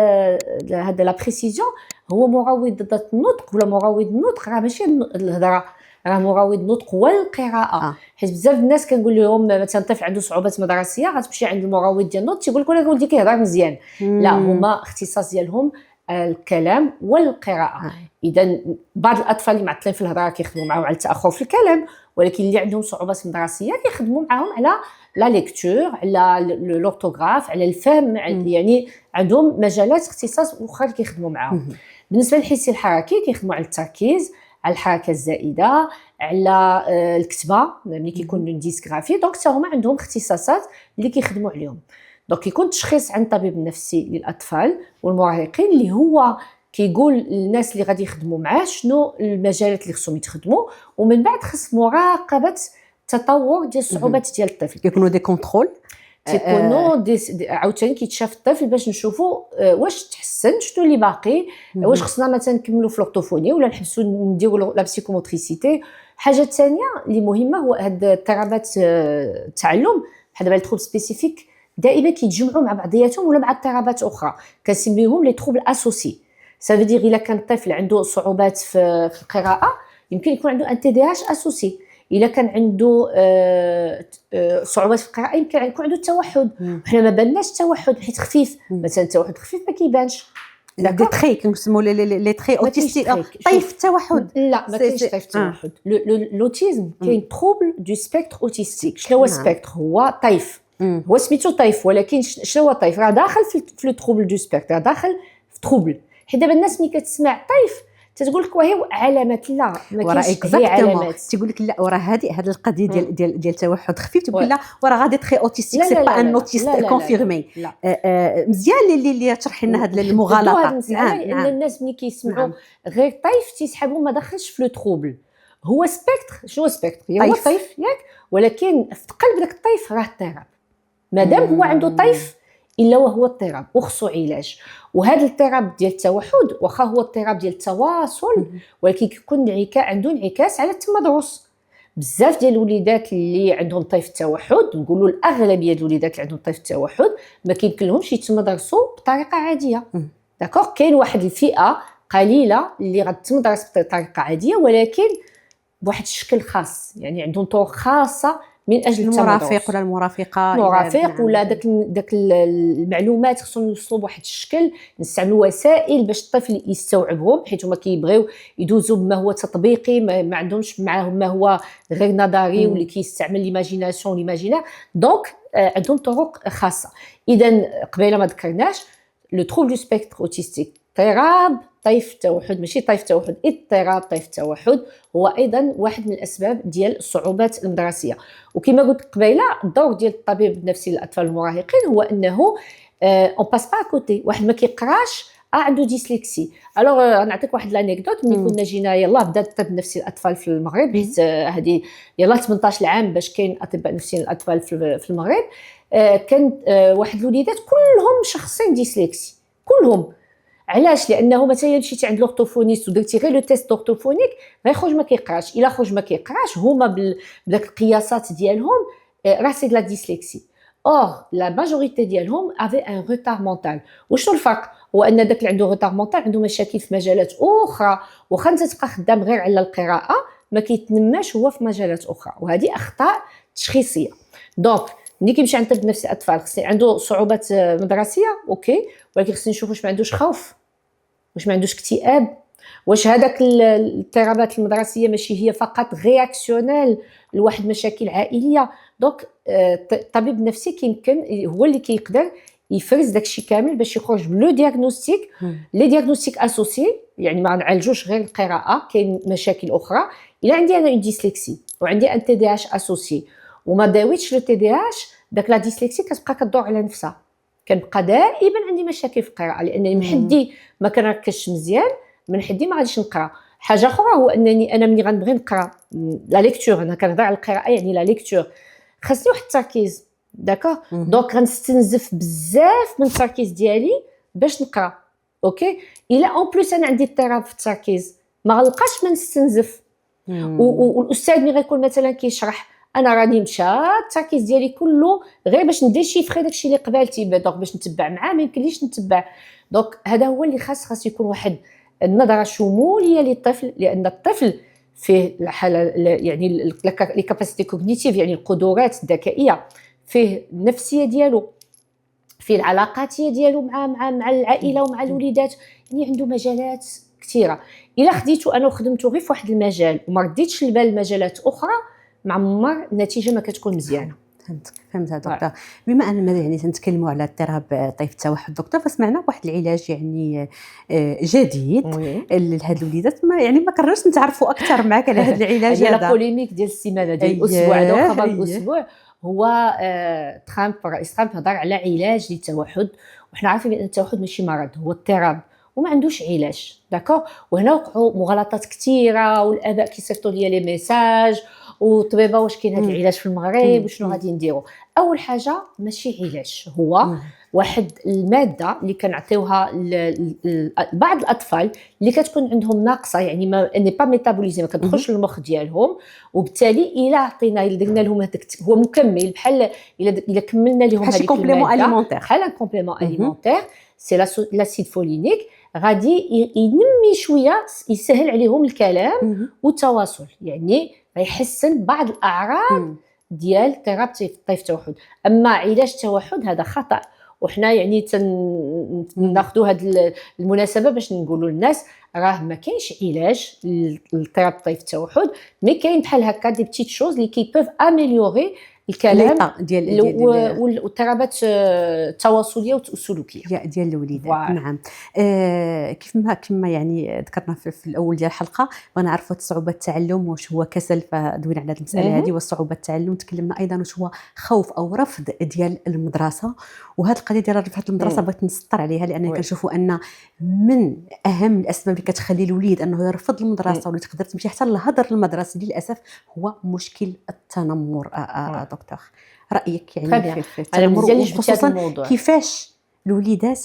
هذا لا بريسيزيون، هو مراود النطق ولا مراود النطق راه ماشي الهضره، راه مراود النطق والقراءه. حيت بزاف الناس كنقول لهم مثلا طفل عنده صعوبات مدرسيه غتمشي عند المراود ديال النطق تيقول لك ولدي كيهضر مزيان. لا، هما اختصاص ديالهم الكلام والقراءه. اذا بعض الاطفال اللي معطلين في الهضره كيخدموا معاهم على التاخر في الكلام، ولكن اللي عندهم صعوبات مدرسيه كيخدموا معاهم على لا ليكتور، على لورتوغراف، على الفهم. يعني عندهم مجالات اختصاص اخرى كيخدموا معاهم. بالنسبه للحسي الحركي كيخدموا على التركيز، على الحركه الزائده، على الكتابه ملي كيكون ديسغرافي. دونك حتى هما عندهم اختصاصات اللي كيخدموا عليهم. دونك كيكون تشخيص عند طبيب نفسي للاطفال والمراهقين اللي هو كيقول للناس اللي غادي يخدموا معاه شنو المجالات اللي خصهم يتخدموا، ومن بعد خص مراقبه التطور ديال الصعوبات ديال الطفل. كيكونوا دي كونترول، تيكونوا عاوتاني كيتشاف الطفل باش نشوفوا واش تحسن، شنو اللي باقي، واش خصنا مثلا نكملوا في الاورتوفوني ولا نحبسوا نديروا لا بسيكوموتريسيتي. حاجه ثانيه اللي مهمه هو هاد اضطرابات التعلم بحال دابا التروب سبيسيفيك دائما كيتجمعوا مع بعضياتهم ولا مع اضطرابات اخرى كنسميوهم لي تروبل اسوسي. سافيدير الا كان الطفل عنده صعوبات في القراءه يمكن يكون عنده ان TDAH اسوسي. الا كان عنده صعوبات في القراءه يمكن يكون عنده التوحد. حنا ما بالناش التوحد حيت خفيف، مثلا التوحد خفيف ما كيبانش. دي تري كنسموا لي تري اوتيستيك، طيف التوحد. لا ما كاينش طيف التوحد. لوتيزم كاين تروبل دو سبيكتر اوتيستيك. شنو هو سبيكتر؟ هو طيف، هو سميتو طيف، ولكن شنو هو طيف؟ راه داخل في التروبل دو سبيكتر، داخل في تروبل. حيت دابا الناس ملي كتسمع طيف تتقول لك وهي علامات، لا ما كاينش هي علامات. تقول لك لا وراه هذه القضيه ديال التوحد خفيف، تقول لا وراه غادي تري اوتيستيك، سي با ان اوتيست كونفيرمي. مزيان اللي تشرحي لنا هذه المغالطه. ان الناس ملي كيسمعوا غير طيف تيسحبوا ما دخلش في لو تروبل. هو سبيكتر. شنو سبيكتر؟ هو طيف ياك، ولكن في قلب داك الطيف راه اضطراب. مادام هو عنده طيف الا وهو اضطراب وخصو علاج. وهذا الاضطراب ديال التوحد واخا هو اضطراب ديال التواصل، ولكن كيكون عنده انعكاس على التمدرس. بزاف ديال الوليدات اللي عندهم طيف التوحد، نقولوا الاغلبيه ديال الوليدات اللي عندهم طيف التوحد ما كيمكن لهمش يتمدرسوا بطريقه عاديه. داكوغ، كاين واحد الفئه قليله اللي غتمدرس بطريقه عاديه ولكن بواحد الشكل خاص، يعني عندهم طرق خاصه من اجل المرافق ولا المرافقه مرافق ولا داك المعلومات خصهم يوصلوا بواحد الشكل، نستعملوا وسائل باش الطفل يستوعبهم، حيت هما كيبغيو يدوزوا بما هو تطبيقي، ما عندهمش معاهم ما هو غير نظري واللي كيستعمل ليماجيناسيون ليماجينير. دونك عندهم طرق خاصه. اذا قبيله ما ذكرناش لو تروبل دو سبيكتر اوتيستيك، اضطراب طيف التوحد، ماشي طيف التوحد، اضطراب طيف التوحد هو ايضا واحد من الاسباب ديال الصعوبات المدرسيه. وكما قلت قبيله الدور ديال الطبيب النفسي للاطفال المراهقين هو انه اون باس با كوتي، واحد ما كيقراش عنده ديسلكسي. الوغ نعطيك واحد لانيكدوت. ملي كنا جينا يلاه بدا الطب النفسي للاطفال في المغرب، حيت هذه يلاه 18 عام باش كاين اطباء نفسيين للاطفال في المغرب، كان واحد الوليدات كلهم شخصين ديسلكسي كلهم. علاش؟ لانه مثلا مشيتي عند لورتوفونيست ودرتي غير لو تيست اورتوفونيك غيخرج ما كيقراش. الا خرج ما كيقراش هما بداك القياسات ديالهم راه سي لا ديسلكسي. اور لا ماجوريتي ديالهم افي ان روتار مونتال. وشنو الفرق؟ هو ان داك اللي عنده روتار مونتال عنده مشاكل في مجالات اخرى، واخا انت تبقى خدام غير على القراءه ما كيتنماش هو في مجالات اخرى، وهذه اخطاء تشخيصيه. دونك ملي كيمشي عند طب نفسي اطفال خصني عنده صعوبات مدرسيه اوكي، ولكن خصني نشوف واش ما عندوش خوف، واش ما عندوش اكتئاب، واش هذاك الاضطرابات المدرسيه ماشي هي فقط رياكسيونيل لواحد مشاكل عائليه. دونك الطبيب النفسي كيمكن هو اللي كيقدر يفرز داكشي كامل باش يخرج بلو دياغنوستيك. لي دياغنوستيك اسوسي، يعني ما نعالجوش غير القراءه، كاين مشاكل اخرى. الا عندي انا ديسلكسي وعندي ان تي دي اش اسوسي وما داويتش لو تي دي اش، داك لا ديسلكسي كتبقى كدور على نفسها، كنبقى دائما عندي مشاكل في القراءه لانني من حدي ما كنركزش مزيان، من حدي ما غاديش نقرا. حاجه اخرى هو انني انا ملي غنبغي نقرا لا ليكتور، انا كنهضر على القراءه يعني لا ليكتور، خاصني واحد التركيز. داكوغ، دونك غنستنزف بزاف من التركيز ديالي باش نقرا. اوكي، الا اون بليس انا عندي اضطراب في التركيز ما غنلقاش ما نستنزف. والاستاذ ملي غيكون مثلا كيشرح انا راني مشى التركيز ديالي كله غير باش ندير شي فخي داكشي اللي قبالتي، دونك باش نتبع معاه ما يمكنليش نتبع. دونك هذا هو اللي خاص يكون واحد النظره شموليه للطفل، لان الطفل فيه الحاله يعني لي كاباسيتي كوغنيتيف، يعني القدرات الذكائيه، فيه النفسيه ديالو، فيه العلاقاتيه ديالو مع العائله ومع الوليدات، يعني عنده مجالات كثيره. الا خديتو انا وخدمته غير في واحد المجال وما رديتش البال لمجالات اخرى، معمر النتيجه ما كتكون مزيانه. فهمتها دكتور. بما اننا يعني تنتكلموا على اضطراب طيف التوحد دكتور، فسمعنا واحد العلاج يعني جديد لهاد الوليدات، ما يعني ما كررش نتعرفوا اكثر معك على هذا العلاج هذا. لا بوليميك ديال السيمانه ديال الاسبوع هذا خبر الاسبوع هو ترامب، رئيس ترامب هضر على علاج للتوحد، وحنا عارفين بان التوحد ماشي مرض، هو اضطراب وما عندوش علاج. داكوغ، وهنا وقعوا مغالطات كثيره، والاباء كيصيفطوا لي لي ميساج وطبيبه واش كاين هذا العلاج في المغرب وشنو غادي نديروا. اول حاجه ماشي علاج، هو واحد الماده اللي كنعطيوها لبعض الاطفال اللي كتكون عندهم ناقصه، يعني ما اني با ميتابوليزي، ما كتدخلش للمخ ديالهم، وبالتالي الا عطينا درنا لهم هذاك هو مكمل بحال الا كملنا لهم هذيك كومبليمون اليمونتير، بحال كومبليمون اليمونتير سي لاسيد فولينيك، غادي ينمي شويه، يسهل عليهم الكلام والتواصل، يعني غيحسن بعض الاعراض ديال اضطراب طيف التوحد. اما علاج التوحد هذا خطا، وحنا يعني ناخذوا هذه المناسبه باش نقولوا للناس راه ما كاينش علاج لاضطراب طيف التوحد، مي كاين بحال هكا دي بتيت شوز اللي كيبوف اميليوري الكلام ديال والاضطرابات التواصليه والسلوكيه ديال الوليدات. نعم. كما يعني ذكرنا في الاول ديال الحلقه، بغينا نعرفوا صعوبه التعلم، واش هو كسل، فدوينا على هذه المساله هذه، وصعوبه التعلم. تكلمنا ايضا واش هو خوف او رفض ديال المدرسه، وهذه القضيه ديال رفض المدرسه بغيت نسطر عليها، لان كنشوفوا ان من اهم الاسباب اللي كتخلي الوليد انه يرفض المدرسه ولا تقدر تمشي حتى للهدر المدرسي للاسف هو مشكل التنمر. دكتور، رايك يعني في التنمر، خصوصا كيفاش الوليدات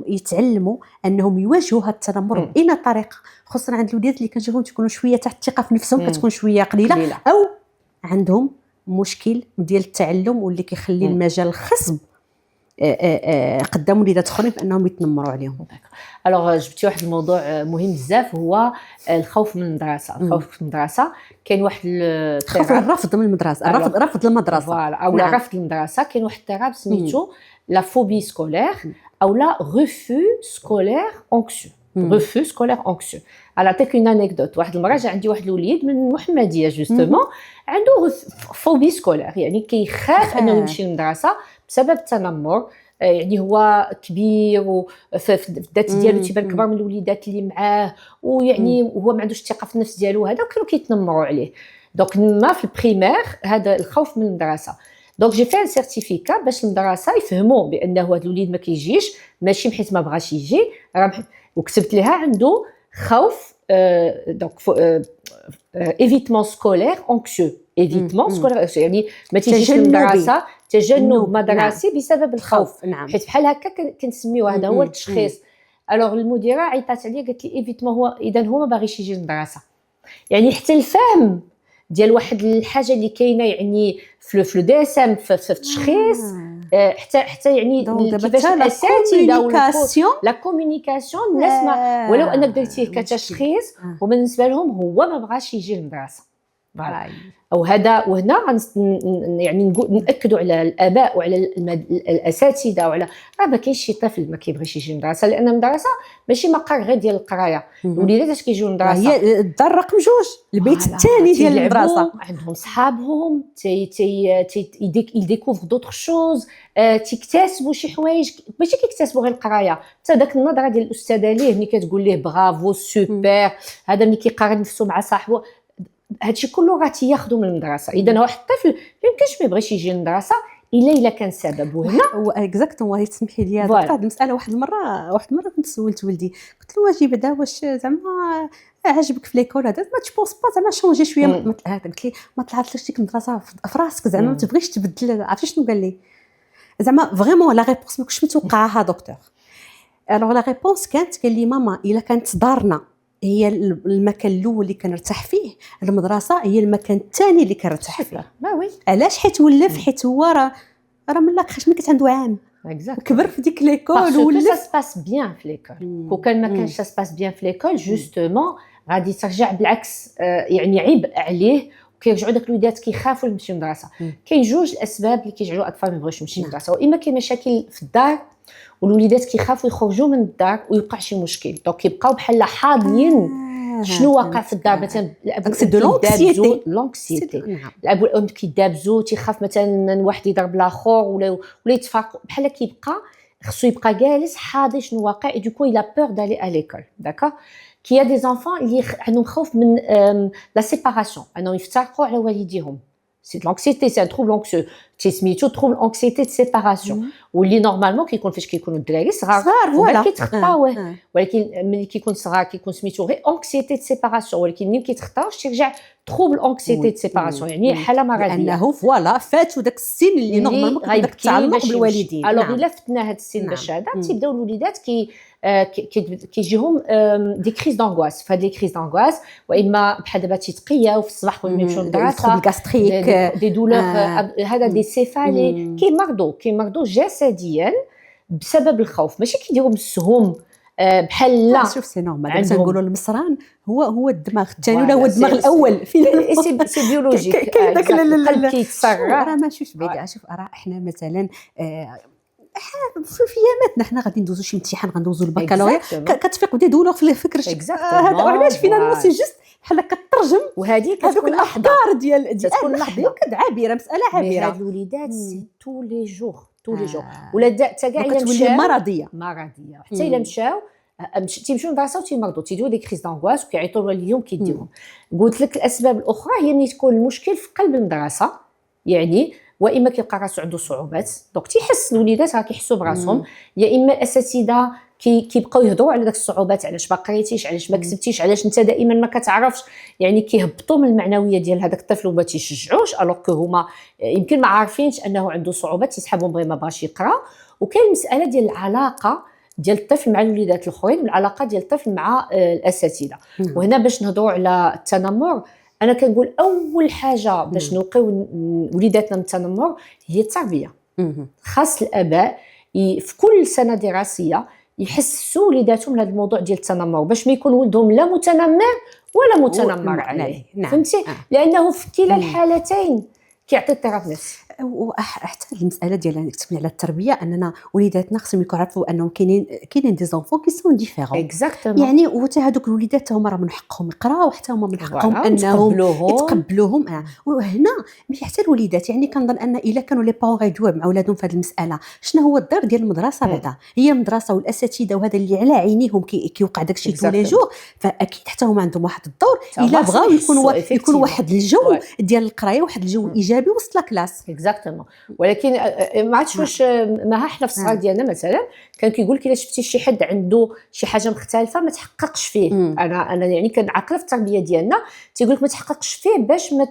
يتعلموا انهم يواجهوا هذا التنمر باي طريقه، خصوصا عند الوليدات اللي كنشوفهم تكونوا شويه تحت الثقه في نفسهم كتكون شويه قليله او عندهم مشكل ديال التعلم واللي كيخلي المجال الخصب قدام وليدات اخرين بانهم يتنمروا عليهم. الوغ جبتي واحد الموضوع مهم بزاف، هو الخوف من المدرسه. الخوف من المدرسه كاين واحد الخوف من الرفض من المدرسه، رفض المدرسه فوالا، او رفض المدرسه. كاين واحد التراب سميتو لا فوبي سكولير او لا ريفو سكولير انكسيو. ريفو سكولير انكسيو. على تيك اون انيكدوت، واحد المره جا عندي واحد الوليد من المحمديه جوستومون عنده فوبي سكولير، يعني كيخاف انه يمشي للمدرسه بسبب التنمر. يعني هو كبير وفي الذات ديالو تيبان كبر من الوليدات اللي معاه، ويعني هو ما عندوش الثقه في النفس ديالو، هذا كانوا كيتنمروا عليه. دونك ما في البريمير هذا الخوف من المدرسه. دونك جي في ان سيرتيفيكا باش المدرسه يفهموا بانه هذا الوليد ما كيجيش ماشي حيت ما بغاش يجي، وكتبت لها عنده خوف دونك ايفيتمون سكولير انكسيو. ايفيتمون سكولير يعني ما تيجيش للمدرسه، تجنب مدرسي بسبب الخوف. حيت بحال هكا كنسميوه هذا هو التشخيص. الوغ المديره عيطات عليا قالت لي ايفيتمون هو اذا هو ما باغيش يجي للمدرسه. يعني حتى الفهم ديال واحد الحاجه اللي كاينه يعني في دي اس ام في التشخيص، حتى يعني كيفاش الاساتذه لا كومونيكاسيون الناس ما ولو انك درتيه كتشخيص وبالنسبه لهم هو ما بغاش يجي للمدرسه. او هذا وهنا يعني ناكدوا على الاباء وعلى الاساتذه وعلى ما كاينش شي طفل ما كيبغيش يجي للمدرسه، لان المدرسه ماشي مقر غير ديال القرايه. الوليدات اش كيجيو للمدرسه هي الدار رقم 2 البيت الثاني ديال المدرسه، عندهم صحابهم يديكوفر دوطخ شوز، تيكتسبوا شي حوايج ماشي كيكتسبوا غير القرايه. حتى داك النظره ديال الاستاذه ليه ملي كتقول ليه برافو سوبر، هذا ملي كيقارن نفسه مع صاحبه، هادشي كله راه تياخذوا من المدرسه. اذا واحد الطفل ما يمكنش ما يبغيش يجي للمدرسه الا كان سبب. وهنا هو اكزاكتومون تسمحي لي هذه المساله. واحد المره كنت سولت ولدي قلت له واجي بدا واش زعما عجبك في ليكول هذا ما تبونس با زعما شونجي شويه هذا. قلت لي ما طلعتلكش ديك المدرسه في راسك زعما ما تبغيش تبدل. عرفتي شنو قال لي زعما فريمون لا ريبونس ما كنتش متوقعها دكتور. الوغ لا ريبونس كانت قال لي ماما الا كانت دارنا هي المكان الاول اللي كنرتاح فيه، المدرسه هي المكان الثاني اللي كنرتاح فيه. وي علاش؟ حيت ولف، حيت هو راه من لاكاش ملي كانت عنده عام كبر في ديك ليكول ولا سا سباس بيان في ليكول. كون كان ما كانش سباس بيان في ليكول جوستومون غادي ترجع بالعكس، يعني عبء عليه وكيرجعوا داك الوليدات كيخافوا يمشيو للمدرسه. كاين جوج الاسباب اللي كيجعلوا الاطفال ما يبغيوش يمشيو للمدرسه، واما كاين مشاكل في الدار والوليدات كيخافوا يخرجوا من الدار ويوقع شي مشكل، دونك كيبقاو بحال حاضرين شنو واقع في الدار. مثلا الاب والام لونكسيتي، الاب والام كيدابزوا، تيخاف مثلا من واحد يضرب الاخر ولا يتفاقوا، بحال كيبقى خصو يبقى جالس حاضر شنو واقع. اي دوكو الى بور دالي ا ليكول. داكور كي دي زانفون اللي عندهم خوف من لا سيباراسيون، انهم يفترقوا على والديهم. سي لونكسيتي، سي ان تروبل انكسيو، سميتو تروبل انكسيتي دو سيباراسيون، واللي نورمالمون كيكون فاش كيكونوا الدراري صغار ولا كيتخطاوه، ولكن ملي كيكون صغار كيكون سميتو غير انكسيتي دو سيباراسيون، ولكن ملي كيتخطاوش تيرجع تروبل انكسيتي دو سيباراسيون، يعني حاله مرضيه، لانه فوالا فاتوا داك السن اللي نورمالمون كيكون داك التعلق بالوالدين. الوغ الا فتنا هذا السن باش هذا تيبداو الوليدات كيجيهم دي كريز دانغواس. فهاد لي كريز دانغواس واما بحال دابا تيتقياو في الصباح قبل ما يمشيو للمدرسه، دي دولور هذا دي سيفالي، كيمرضوا جسديا بسبب الخوف، ماشي كيديروا بالسهوم بحال لا. شوف سي نورمال نقولوا المصران هو الدماغ الثاني ولا هو الدماغ الاول سي بيولوجيك. القلب كيتسرع راه ما شوفش بعيد. شوف راه احنا مثلا في اياماتنا حنا غادي ندوزو شي امتحان، غندوزو البكالوريا كتفيق بدي دولور في فكرك هذا علاش فينا نوصي جست بحال كترجم، وهذيك هذوك الافكار ديال تكون لحظه عابره، مساله عابره. هاد الوليدات سي تو لي جور ولا حتى كاع الا مشاو مرضيه حتى الا مشاو تيمشيو للمدرسه وتيمرضوا، تيديروا دي كريز دانغواس وكيعيطوا لوالديهم كيديرهم. قلت لك الاسباب الاخرى هي ملي تكون المشكل في قلب المدرسه، يعني واما كيلقى راسو عنده صعوبات، دونك تيحس الوليدات راه كيحسوا براسهم، يا اما الاساتذه كيبقاو يهضروا على داك الصعوبات، علاش ما قريتيش، علاش ما كسبتيش، علاش انت دائما ما كتعرفش، يعني كيهبطوا من المعنويه ديال هذاك الطفل وما تيشجعوش، الوغ كو هما يمكن ما عارفينش انه عنده صعوبات، تيسحبهم بغي ما بغاش يقرا. وكاين المساله ديال العلاقه ديال الطفل مع الوليدات الاخرين والعلاقه ديال الطفل مع الاساتذه. وهنا باش نهضروا على التنمر، انا كنقول اول حاجه باش نوقيو وليداتنا من التنمر هي التربيه. خاص الاباء في كل سنه دراسيه يحسسوا وليداتهم من هذا الموضوع ديال التنمر، باش ما يكون ولدهم لا متنمر ولا متنمر عليه. فهمتي؟ لانه في كلا الحالتين كيعطي اضطراب نفسي. وحتى المساله ديال كتبني على التربيه، اننا وليداتنا خصهم يعرفوا انهم كاينين دي زونفون كي سون ديفيرون. اكزاكتومون. يعني وحتى هذوك الوليدات هما راه من حقهم يقراو، حتى هما من حقهم انهم يتقبلوهم. وهنا ماشي حتى الوليدات، يعني كنظن ان الا كانوا لي بارون غيدويو مع ولادهم في هذه المساله، شنو هو الدور ديال المدرسه بعدا؟ هي المدرسه والاساتذه وهذا اللي على عينيهم كيوقع داكشي طول لي جور، فاكيد حتى هما عندهم واحد الدور الا بغاو يكون واحد الجو ديال القرايه، واحد الجو ايجابي وسط لاكلاس. اكزاكتومون. ولكن ما عرفتش واش ما احنا في الصغار ديالنا مثلا كان كيقول لك الا شفتي شي حد عنده شي حاجه مختلفه ما تحققش فيه. انا يعني كنعقل في التربيه ديالنا تيقول لك ما تحققش فيه باش ما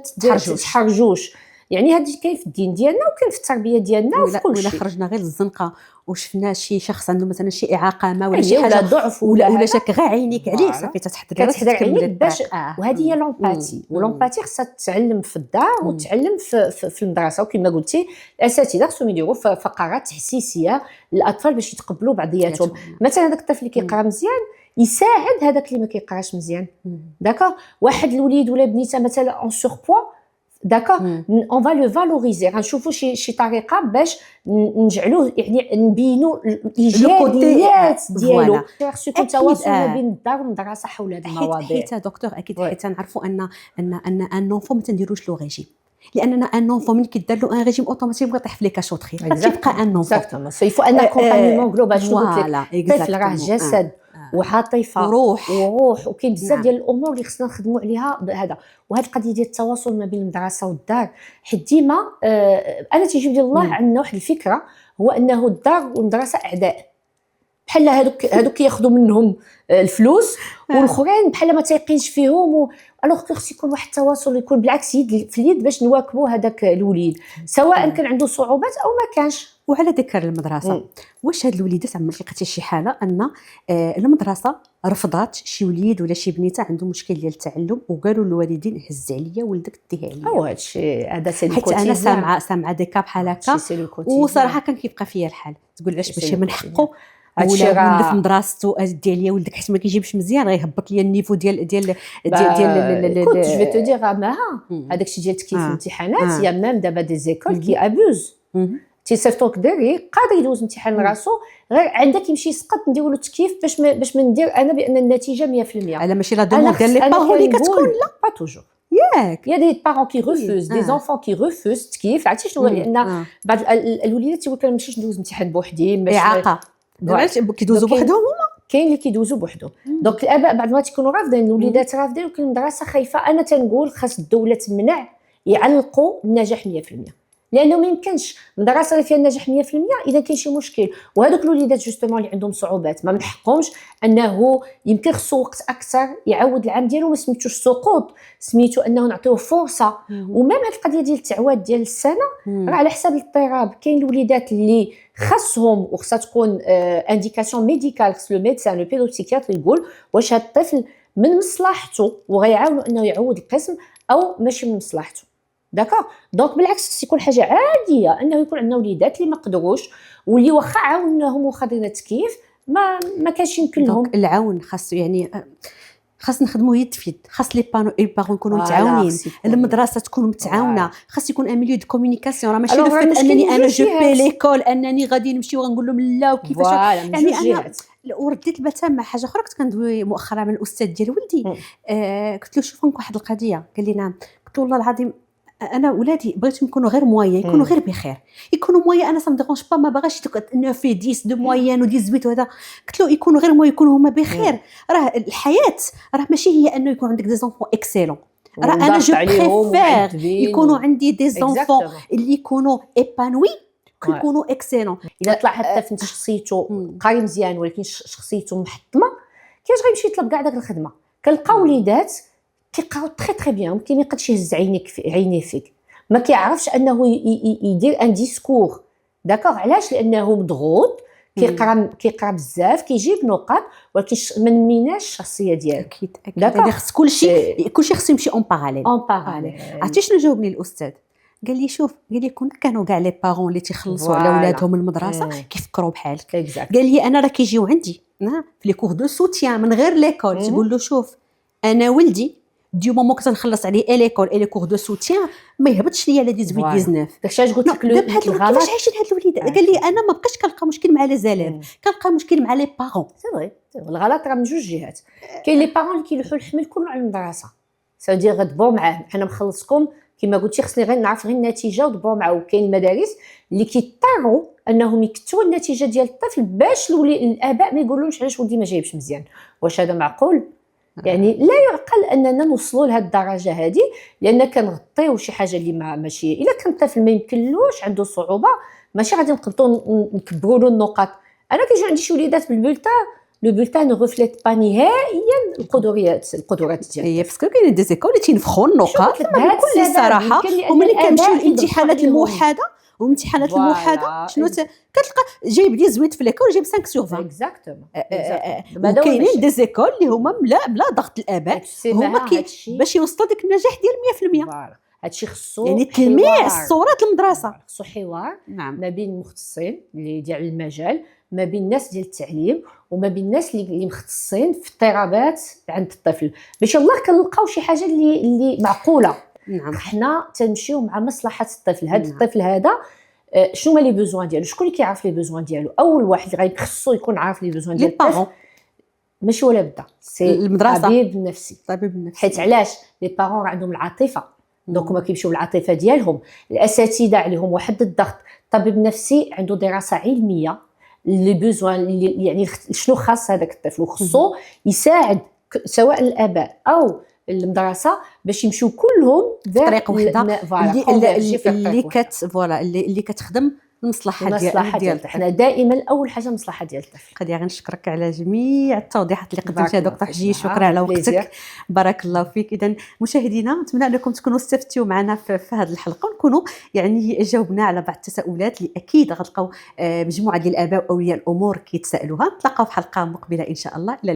تحرجوش. يعني هذه كاين في الدين ديالنا وكاين في التربيه ديالنا وفي كل شيء. ولا خرجنا غير للزنقه وشفنا شي شخص عنده مثلا شي اعاقه ما ولا شي حاجه ضعف ولا شاك غير عينيك عليه صافي كتحضر عينيك باش. وهذه هي لومباتي. ولومباتي خصها تتعلم في الدار وتتعلم في المدرسه. وكما قلتي الاساتذه خصهم يديروا فقرات تحسيسيه للاطفال باش يتقبلوا بعضياتهم. مثلا هذاك الطفل اللي كيقرا مزيان يساعد هذاك اللي ما كيقراش مزيان. داكور. واحد الوليد ولا بنيته مثلا اون سوربوا، داكور، اون فا لو فالوريزي. غنشوفوا شي طريقه باش نجعلوه يعني نبينوا الايجابيات ديالو. خصو يكون تواصل ما بين الدار والمدرسه حول هذه المواضيع. حيت دكتور اكيد حيت نعرفوا ان نونفون ما تنديروش لو ريجيم، لاننا ان نونفون ملي كيدار له ان ريجيم اوتوماتيكمون يطيح في لي كاشوطري كيبقى ان نونفون. اكزاكتومون. سو يفو ان اكومبانيمون جلوبال. شنو قلت لك؟ الطفل راه جسد وعاطفه وروح وكاين بزاف ديال الامور اللي خصنا نخدموا عليها بهذا. وهذه القضيه ديال التواصل ما بين المدرسه والدار، حيت ديما انا تيجيب لي الله عندنا واحد الفكره، هو انه الدار والمدرسه اعداء، بحال هذوك كياخذوا منهم الفلوس والاخرين بحال ما تيقينش فيهم. الوغ خص يكون واحد التواصل، يكون بالعكس يد في اليد باش نواكبوا هذاك الوليد سواء كان عنده صعوبات او ما كانش. وعلى ذكر المدرسه، واش هاد الوليدات عمرك لقيتي شي حاله ان المدرسه رفضات شي وليد ولا شي بنيته عنده مشكل ديال التعلم وقالوا للوالدين هز عليا ولدك ديه عليا؟ هادشي هذا سي حيت انا سامعه ديكا بحال هكا، وصراحه كان كيبقى فيا الحال. تقول علاش ماشي من حقه ولا في مدرسته دي عليا ولدك حيت ما كيجيبش مزيان غيهبط ليا النيفو ديال كنت جو تي دير ماها هذاك الشيء ديال تكييف الامتحانات. يا ميم دابا دي زيكول كي ابوز تيصيفطوك دري قادر يدوز امتحان راسو غير عندك يمشي يسقط نديروا له تكييف باش ما ندير انا بان النتيجه 100%. على ماشي لا دوموند ديال لي بارون اللي كتكون لا با توجور. ياك يا دي بارون كي ريفوز دي زونفون كي ريفوز تكييف. عرفتي شنو؟ لان بعض الوليدات تيقول لك ما نمشيش ندوز امتحان بوحدي، اعاقه علاش كيدوزوا بوحدهم هما. كاين اللي كيدوزوا بوحدهم. دونك الاباء بعض ما تيكونوا رافضين، الوليدات رافضين، وكاين المدرسه خايفه. انا تنقول خاص الدوله تمنع يعلقوا النجاح 100%، لانه ما يمكنش المدرسه اللي فيها النجاح 100% اذا كاين شي مشكل. وهذوك الوليدات جوستومون اللي عندهم صعوبات ما من حقهمش انه يمكن خصو وقت اكثر يعاود العام ديالو. ما سميتوش سقوط، سميتو انه نعطيوه فرصه. ومام هذه القضيه ديال التعواد ديال السنه راه على حساب الاضطراب. كاين الوليدات اللي خاصهم وخصها تكون انديكاسيون ميديكال، خص لو ميدسان لو بيدوبسيكياتر يقول واش هذا الطفل من مصلحته وغيعاونوا انه يعود القسم او ماشي من مصلحته. داكوغ. دونك بالعكس يكون حاجه عاديه انه يكون عندنا وليدات اللي ما قدروش واللي واخا عاوناهم وخدينا التكييف ما كانش يمكن لهم. دونك العون خاص يعني خاص نخدموا يد في يد. خاص لي بارون يكونوا متعاونين، المدرسه تكون متعاونه، خاص يكون ان ميليو دو كومونيكاسيون. راه ماشي الفكره انني انا جو بي ليكول انني غادي نمشي وغنقول لهم لا وكيفاش. يعني انا ورديت البال مع حاجه اخرى. كنت كندوي مؤخرا من الاستاذ ديال ولدي. قلت له شوف واحد القضيه. قال لي نعم. قلت له والله العظيم انا ولادي بغيتهم يكونوا غير مويان، يكونوا غير بخير، يكونوا مويان. انا سا مديرونش با، ما باغاش 9 في 10 دو مويان و 18 وهذا. قلت له يكونوا غير مويان، يكونوا هما بخير. راه الحياه راه ماشي هي انه يكون عندك دي زونفون اكسيلون. راه انا جو بريفير يكونوا عندي دي زونفون اللي يكونوا ايبانوي يكونوا اكسيلون. اذا طلع حتى في شخصيته قاري مزيان ولكن شخصيته محطمه، كيفاش غيمشي يطلب كاع داك الخدمه؟ كنلقاو وليدات كيقراو تري بيان ولكن ما يقدش يهز عينيه فيك، ما كيعرفش انه يدير ان ديسكور داكوغ. علاش؟ لانه مضغوط، كيقرا بزاف، كيجيب نقاط، ولكن ما نميناش الشخصيه ديالو. اكيد يعني خص كلشي خصو يمشي اون باراليل. عرفتي شنو جاوبني الاستاذ؟ قال لي شوف، قال لي كانوا كاع لي بارون اللي تيخلصوا على ولادهم المدرسه كيفكروا بحالك. قال لي انا راه كيجيو عندي في لي كور دو سوتيان من غير ليكول، تقول له شوف انا ولدي ديو مومون كنخلص عليه ليكول لي كور دو سوتيان ما يهبطش ليا لا 18 داكشي علاش قلت لك الغلط. كيفاش عايشين هاد الوليدات؟ قال لي انا ما بقاش كنلقى مشكل مع لي زاليف، كنلقى مشكل مع لي بارون. سي فري الغلط راه من جوج جهات. كاين لي بارون اللي كيلوحوا الحمل كله على المدرسه، سادير غدبوا معاه، انا مخلصكم كما قلتي خصني غير نعرف غير النتيجه ودبوا معاه. وكاين المدارس اللي كيضطروا انهم يكتبوا النتيجه ديال الطفل باش الاباء ما يقولوش علاش ولدي ما جايبش مزيان. واش هذا معقول؟ يعني لا يعقل اننا نوصلوا لهذه الدرجه هذه، لان كنغطيو شي حاجه اللي ماشي. الا كان الطفل ما يمكنلوش عنده صعوبه، ماشي غادي نقدروا نكبروا له النقاط. انا كيجي عندي شي وليدات بالبولتا، لو بولتان نو ريفليت با نهائيا القدرات ديالهم. هي باسكو كاين دي زيكول اللي تينفخوا النقاط بكل صراحه، وملي كنمشيو للامتحانات الموحده وامتحانات الموحده شنو كتلقى جايب لي زويت في ليكول جايب 5 sur 20 اكزاكتومون. وكاينين دي زيكول اللي هما بلا ضغط الاباء، هما باش يوصلوا ديك النجاح ديال 100%. هادشي خصو يعني تلميع الصورات المدرسه، خصو حوار ما بين المختصين اللي ديال المجال، ما بين الناس ديال التعليم، وما بين الناس اللي مختصين في اضطرابات عند الطفل، باش الله كنلقاو شي حاجه اللي معقوله. حنا تنمشيو مع مصلحه الطفل. هذا الطفل هذا شنو هما لي بوزوان ديالو؟ شكون اللي كيعرف لي بوزوان ديالو؟ اول واحد اللي خصو يكون عارف لي بوزوان ديال الطفل ماشي ولا بدا، سي المدرسه، الطبيب النفسي. حيت علاش؟ لي بارون عندهم العاطفه، دونك هما كيمشيو بالعاطفه ديالهم. الاساتذه عليهم واحد الضغط. الطبيب النفسي عنده دراسه علميه لي بوزوان، يعني شنو خاص هذاك الطفل، وخصو يساعد سواء الاباء او المدرسه باش يمشيو كلهم بطريقه واحده اللي كتخدم المصلحه ديال حنا دائما اول حاجه المصلحه ديال الطفل. غادي غنشكرك على جميع التوضيحات اللي قدمتيها دكتور حجي. شكرا على وقتك، بارك الله فيك. اذا مشاهدينا نتمنى انكم تكونوا استفدتوا معنا في هذه الحلقه، ونكونوا يعني جاوبنا على بعض التساؤلات اللي اكيد غتلقاو مجموعه ديال الاباء واولياء الامور كيتسائلوها. نتلاقاو في حلقه مقبله ان شاء الله.